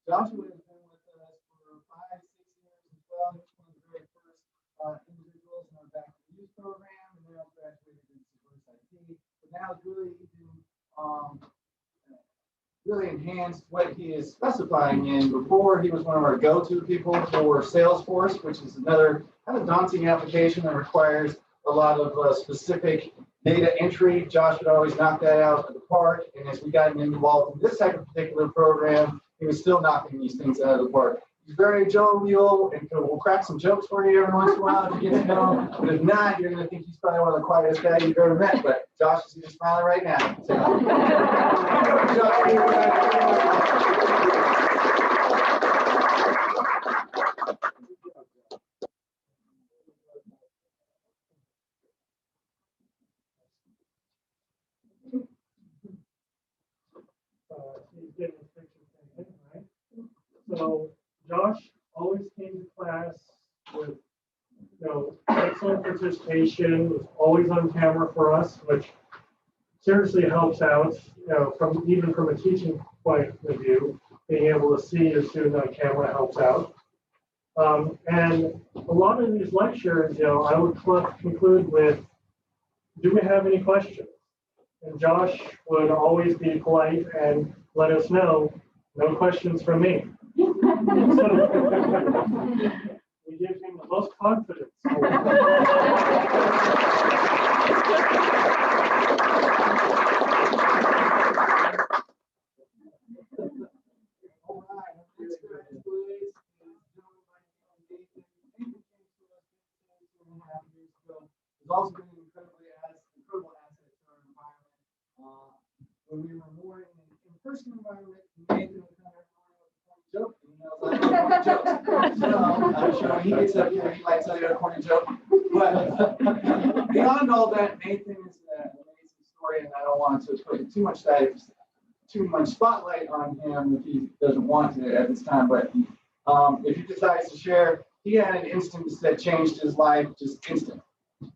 S8: Joshua has been with us for 5, 6 years as well. He was one of the very first individuals in our back to youth program, and now graduated in DiverseIT. But now it's really really enhanced what he is specifying in. Before, he was one of our go-to people for Salesforce, which is another kind of daunting application that requires a lot of specific data entry. Josh would always knock that out of the park, and as we got involved in this type of particular program, he was still knocking these things out of the park. He's very jovial, and we'll crack some jokes for you every once in a while if you get to know him. But if not, you're going to think he's probably one of the quietest guys you've ever met. But Josh is even smiling right now. So,
S13: He's getting his picture taken, right? So Josh always came to class with, excellent participation, was always on camera for us, which seriously helps out, even from a teaching point of view, being able to see your student on camera helps out. And a lot of these lectures, I would conclude with, do we have any questions? And Josh would always be polite and let us know, no questions from me. So, we give him the most confidence.
S8: It's also been an incredible asset to our environment. When we were more in an in-person environment, Nathan would come every morning with a corny joke, and he I'm sure when he gets up here, he might tell you a corny joke. But beyond all that, Nathan is an amazing story, and I don't want to put too much spotlight on him if he doesn't want to at this time. But if he decides to share, he had an instance that changed his life just instantly.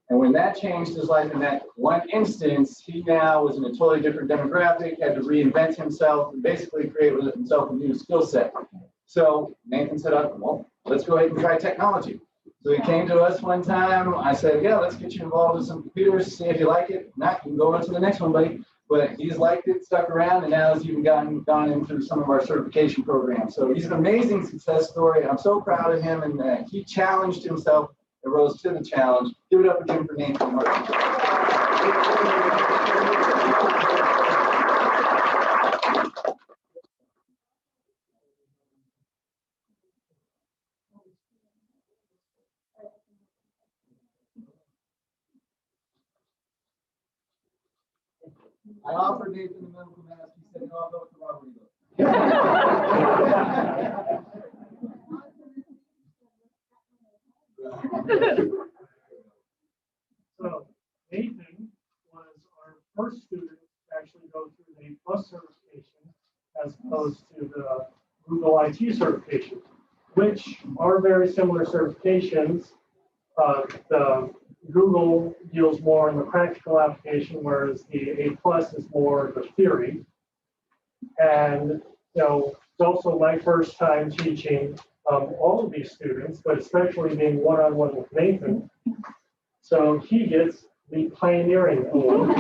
S8: And when that changed his life in that one instance, he now was in a totally different demographic, had to reinvent himself, and basically create with himself a new skill set. So Nathan said, well, let's go ahead and try technology. So he came to us one time. I said, yeah, let's get you involved with some computers, see if you like it. If not, you can go on to the next one, buddy. But he's liked it, stuck around, and now has even gone in through some of our certification programs. So he's an amazing success story, and I'm so proud of him. And he challenged himself and rose to the challenge. Give it up again for Nathan. I offered Nathan the medical mask. He said, no, I'll go with the robbery
S13: So Nathan was our first student to actually go through the plus certification as opposed to the Google IT certification, which are very similar certifications. The Google deals more in the practical application, whereas the A+ is more the theory. And it's also my first time teaching all of these students, but especially being one-on-one with Nathan. So he gets the pioneering award.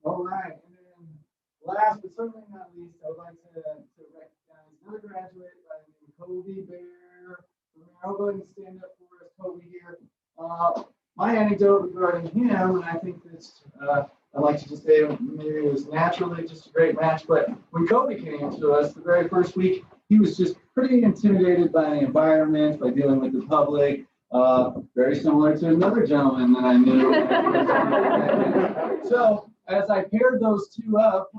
S8: All right, and then last but certainly not least, I would like to recognize another graduate by the name of Kobe Bear. I'll go ahead and stand up for us, Kobe here. My my anecdote regarding him, and I think this, I'd like to just say maybe it was naturally just a great match, but when Kobe came to us the very first week, he was just pretty intimidated by the environment, by dealing with the public, very similar to another gentleman that I knew. So as I paired those two up,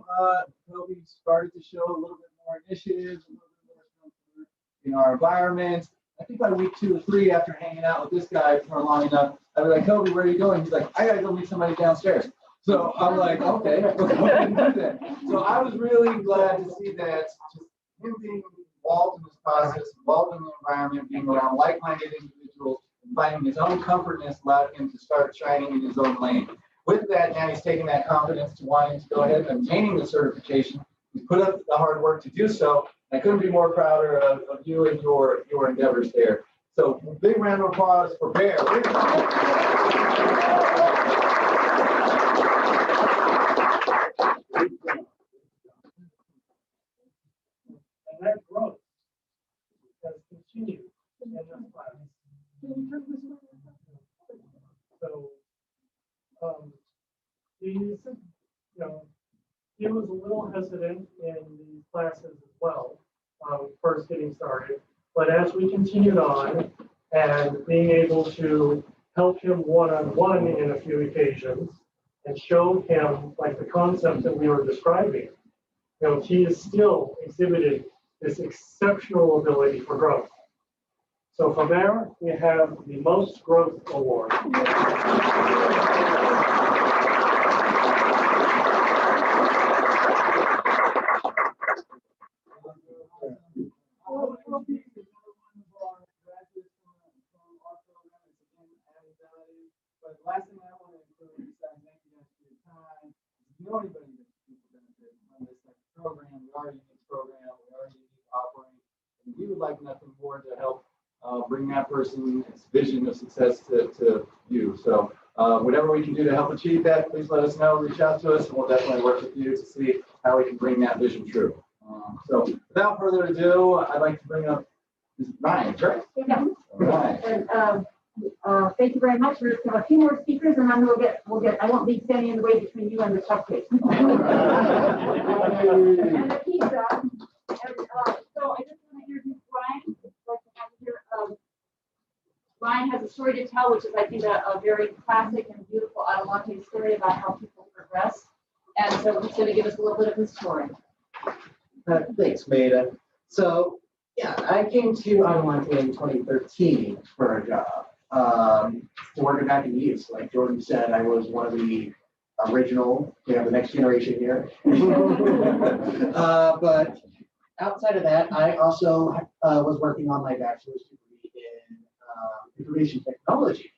S8: Kobe started to show a little bit more initiative, a little bit more comfort in our environment. I think by week 2 or 3, after hanging out with this guy for long enough, I was like, Kobe, where are you going? He's like, I gotta go meet somebody downstairs. So I'm like, okay, let's go ahead and do that. So I was really glad to see that just him being involved in this process, involved in the environment, being around like-minded individuals, and finding his own comfortness allowed him to start shining in his own lane. With that, now he's taking that confidence to wanting to go ahead and obtaining the certification. He's put up the hard work to do so. I couldn't be more prouder of you and your endeavors there. So big round of applause for Bear.
S13: And that growth has continued in this class. So, he was a little hesitant in these classes as well, first getting started. But as we continued on and being able to help him one-on-one in a few occasions and show him like the concept that we were describing, he has still exhibited this exceptional ability for growth. So from there, we have the Most Growth Award.
S8: But the last thing I want to include is thank you guys for your time. If you know anybody that's people benefit from this type of program, we are a unique program, we are a unique offering, and we would like nothing more to help bring that person's vision of success to you. So whatever we can do to help achieve that, please let us know, reach out to us, and we'll definitely work with you to see how we can bring that vision true. So without further ado, I'd like to bring up Ryan, right?
S15: Yeah.
S8: All right.
S15: And thank you very much. We're just have a few more speakers, and then we'll get. I won't be standing in the way between you and the cupcakes. And the pizza. And, so I just want to introduce Ryan. Like to have here. Ryan has a story to tell, which is, I think, a very classic and beautiful Adelante story about how people progress. And so he's going to give us a little bit of his story.
S16: Thanks, Maida. So, yeah, I came to Adelante in 2013 for a job. To work back in youth. Like Jordan said, I was one of the original, the next generation here. But outside of that, I also was working on my bachelor's degree in information technology.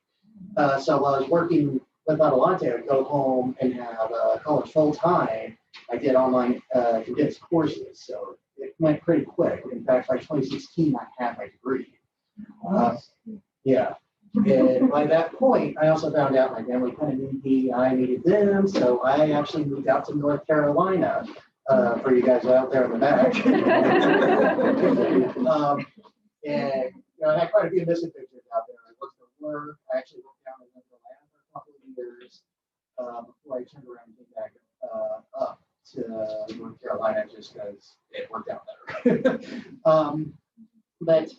S16: So while I was working with Adelante, I would go home and have college full time. I did online condensed courses, so it went pretty quick. In fact, by 2016, I had my degree. Yeah. And by that point, I also found out my family kind of needed me, I needed them, so I actually moved out to North Carolina for you guys out there in the back. And I had quite a few missing pictures out there. I looked for work. I actually went down to Atlanta for a couple of years before I turned around and came back up to North Carolina just because it worked out better. But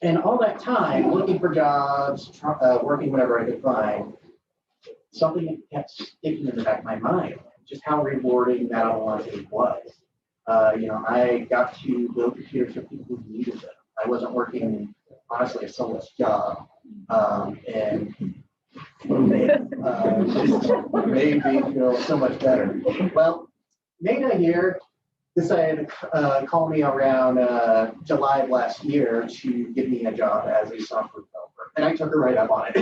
S16: and all that time, looking for jobs, working whatever I could find, something kept sticking in the back of my mind, just how rewarding that Adelante was. I got to build computers for people who needed them. I wasn't working, honestly, a soulless job. And it made me feel so much better. Well, Maida here decided to call me around July of last year to give me a job as a software developer. And I took her right up on it.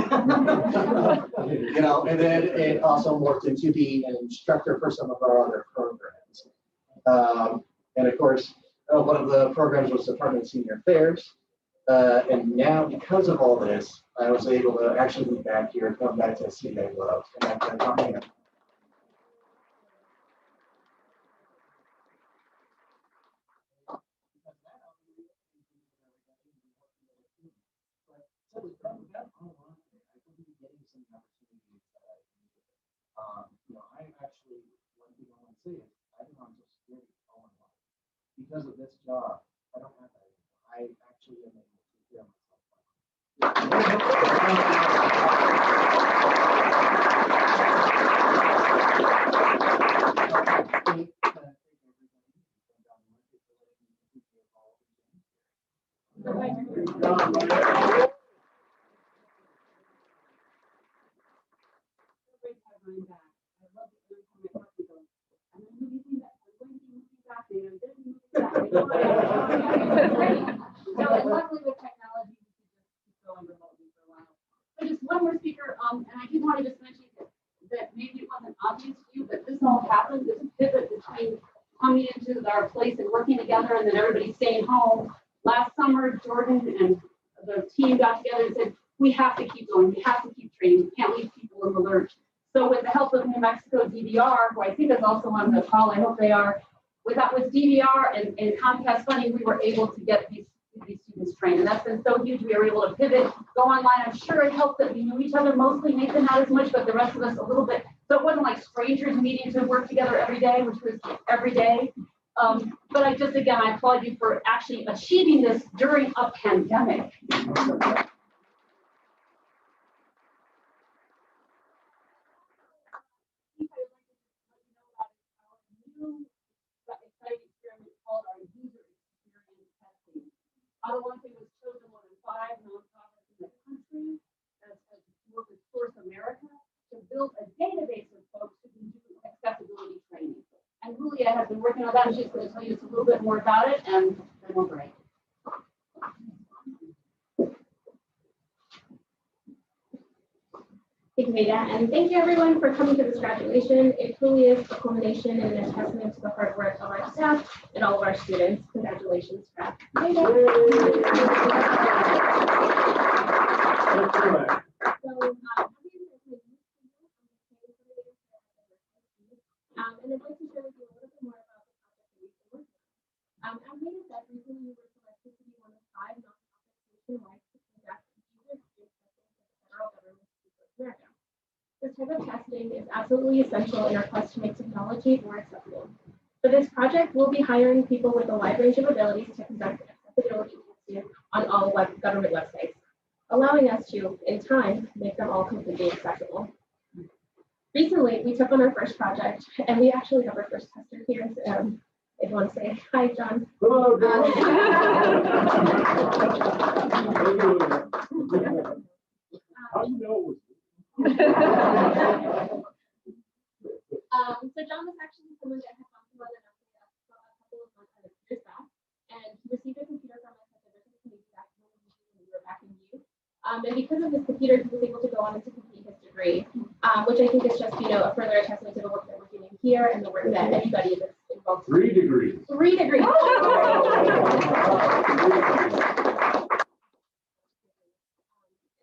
S16: And then it also morphed into being an instructor for some of our other programs. And of course, one of the programs was Department of Senior Affairs. And now, because of all this, I was able to actually move back here and come back to a city I love. And that's something. job. I don't have that. I actually am able to hear myself.
S9: No, and luckily with technology, we can just keep going remotely for a while. So just one more speaker, and I did want to just mention that maybe it wasn't obvious to you, but this all happened, this pivot between coming into our place and working together and then everybody staying home. Last summer, Jordan and the team got together and said, we have to keep going, we have to keep training, we can't leave people in the lurch. So with the help of New Mexico DVR, who I think is also on the call, I hope they are, with DVR and Comcast funding, we were able to get these students trained. And that's been so huge. We were able to pivot, go online. I'm sure it helped that we knew each other mostly, Nathan not as much, but the rest of us a little bit. So it wasn't like strangers meeting to work together every day, which was every day. But I just, again, I applaud you for actually achieving this during a pandemic. Adelante was chosen one of 5 nonprofits in the country as work with Source America to build a database of folks who can do accessibility training. And Julia has been working on that, and she's going to tell you just a little bit more about it, and then we'll break.
S17: Thank you, Maida, and thank you everyone for coming to this graduation. It truly is a culmination and a testament to the hard work of our staff and all of our students. Congratulations, Scott. And I'd like to share with you a little bit more about the project that we've been working on. As Maida said, recently we were selected to be one of 5 nonprofits nationwide to conduct user-experience testing for the federal government of America. This type of testing is absolutely essential in our quest to make technology more accessible. For this project, we'll be hiring people with a wide range of abilities to conduct accessibility testing on all government websites, allowing us to, in time, make them all completely accessible. Recently, we took on our first project, and we actually have our first tester here. If you want to say hi, John.
S2: Hello, John.
S17: So John was actually someone that had talked about it a couple of years back, and he received a computer from us at the Diversity back when we were back in youth. And because of his computer, he was able to go on and to complete his degree, which I think is just a further testament to the work that we're doing here and the work that everybody that's involved.
S10: 3 degrees.
S17: 3 degrees. And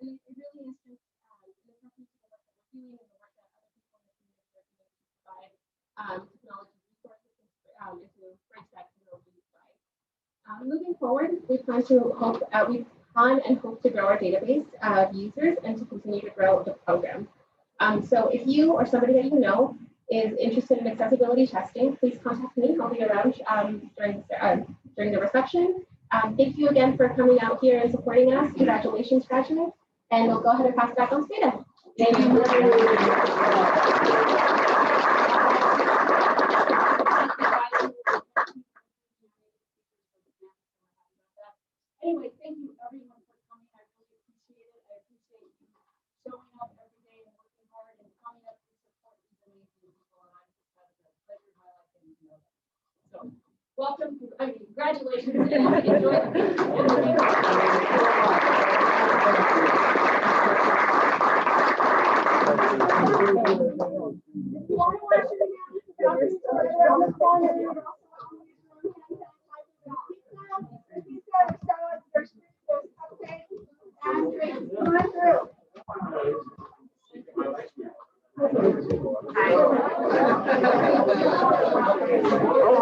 S17: it really is just an assessment to the work that we're doing and the work that other people in the community are doing to provide technology resources and to bridge that technology divide. Moving forward, we plan and hope to grow our database of users and to continue to grow the program. So if you or somebody that you know is interested in accessibility testing, please contact me. I'll be around during the reception. Thank you again for coming out here and supporting us. Congratulations, graduates. And we'll go ahead and pass it back on to Maida. Thank you.
S9: Anyway, thank you everyone for coming. I really appreciate it. I appreciate you showing up every day and working hard and coming up to support these amazing people. And I'm just had the pleasure of my life getting to know them. So welcome to, congratulations. Enjoy
S2: Oh,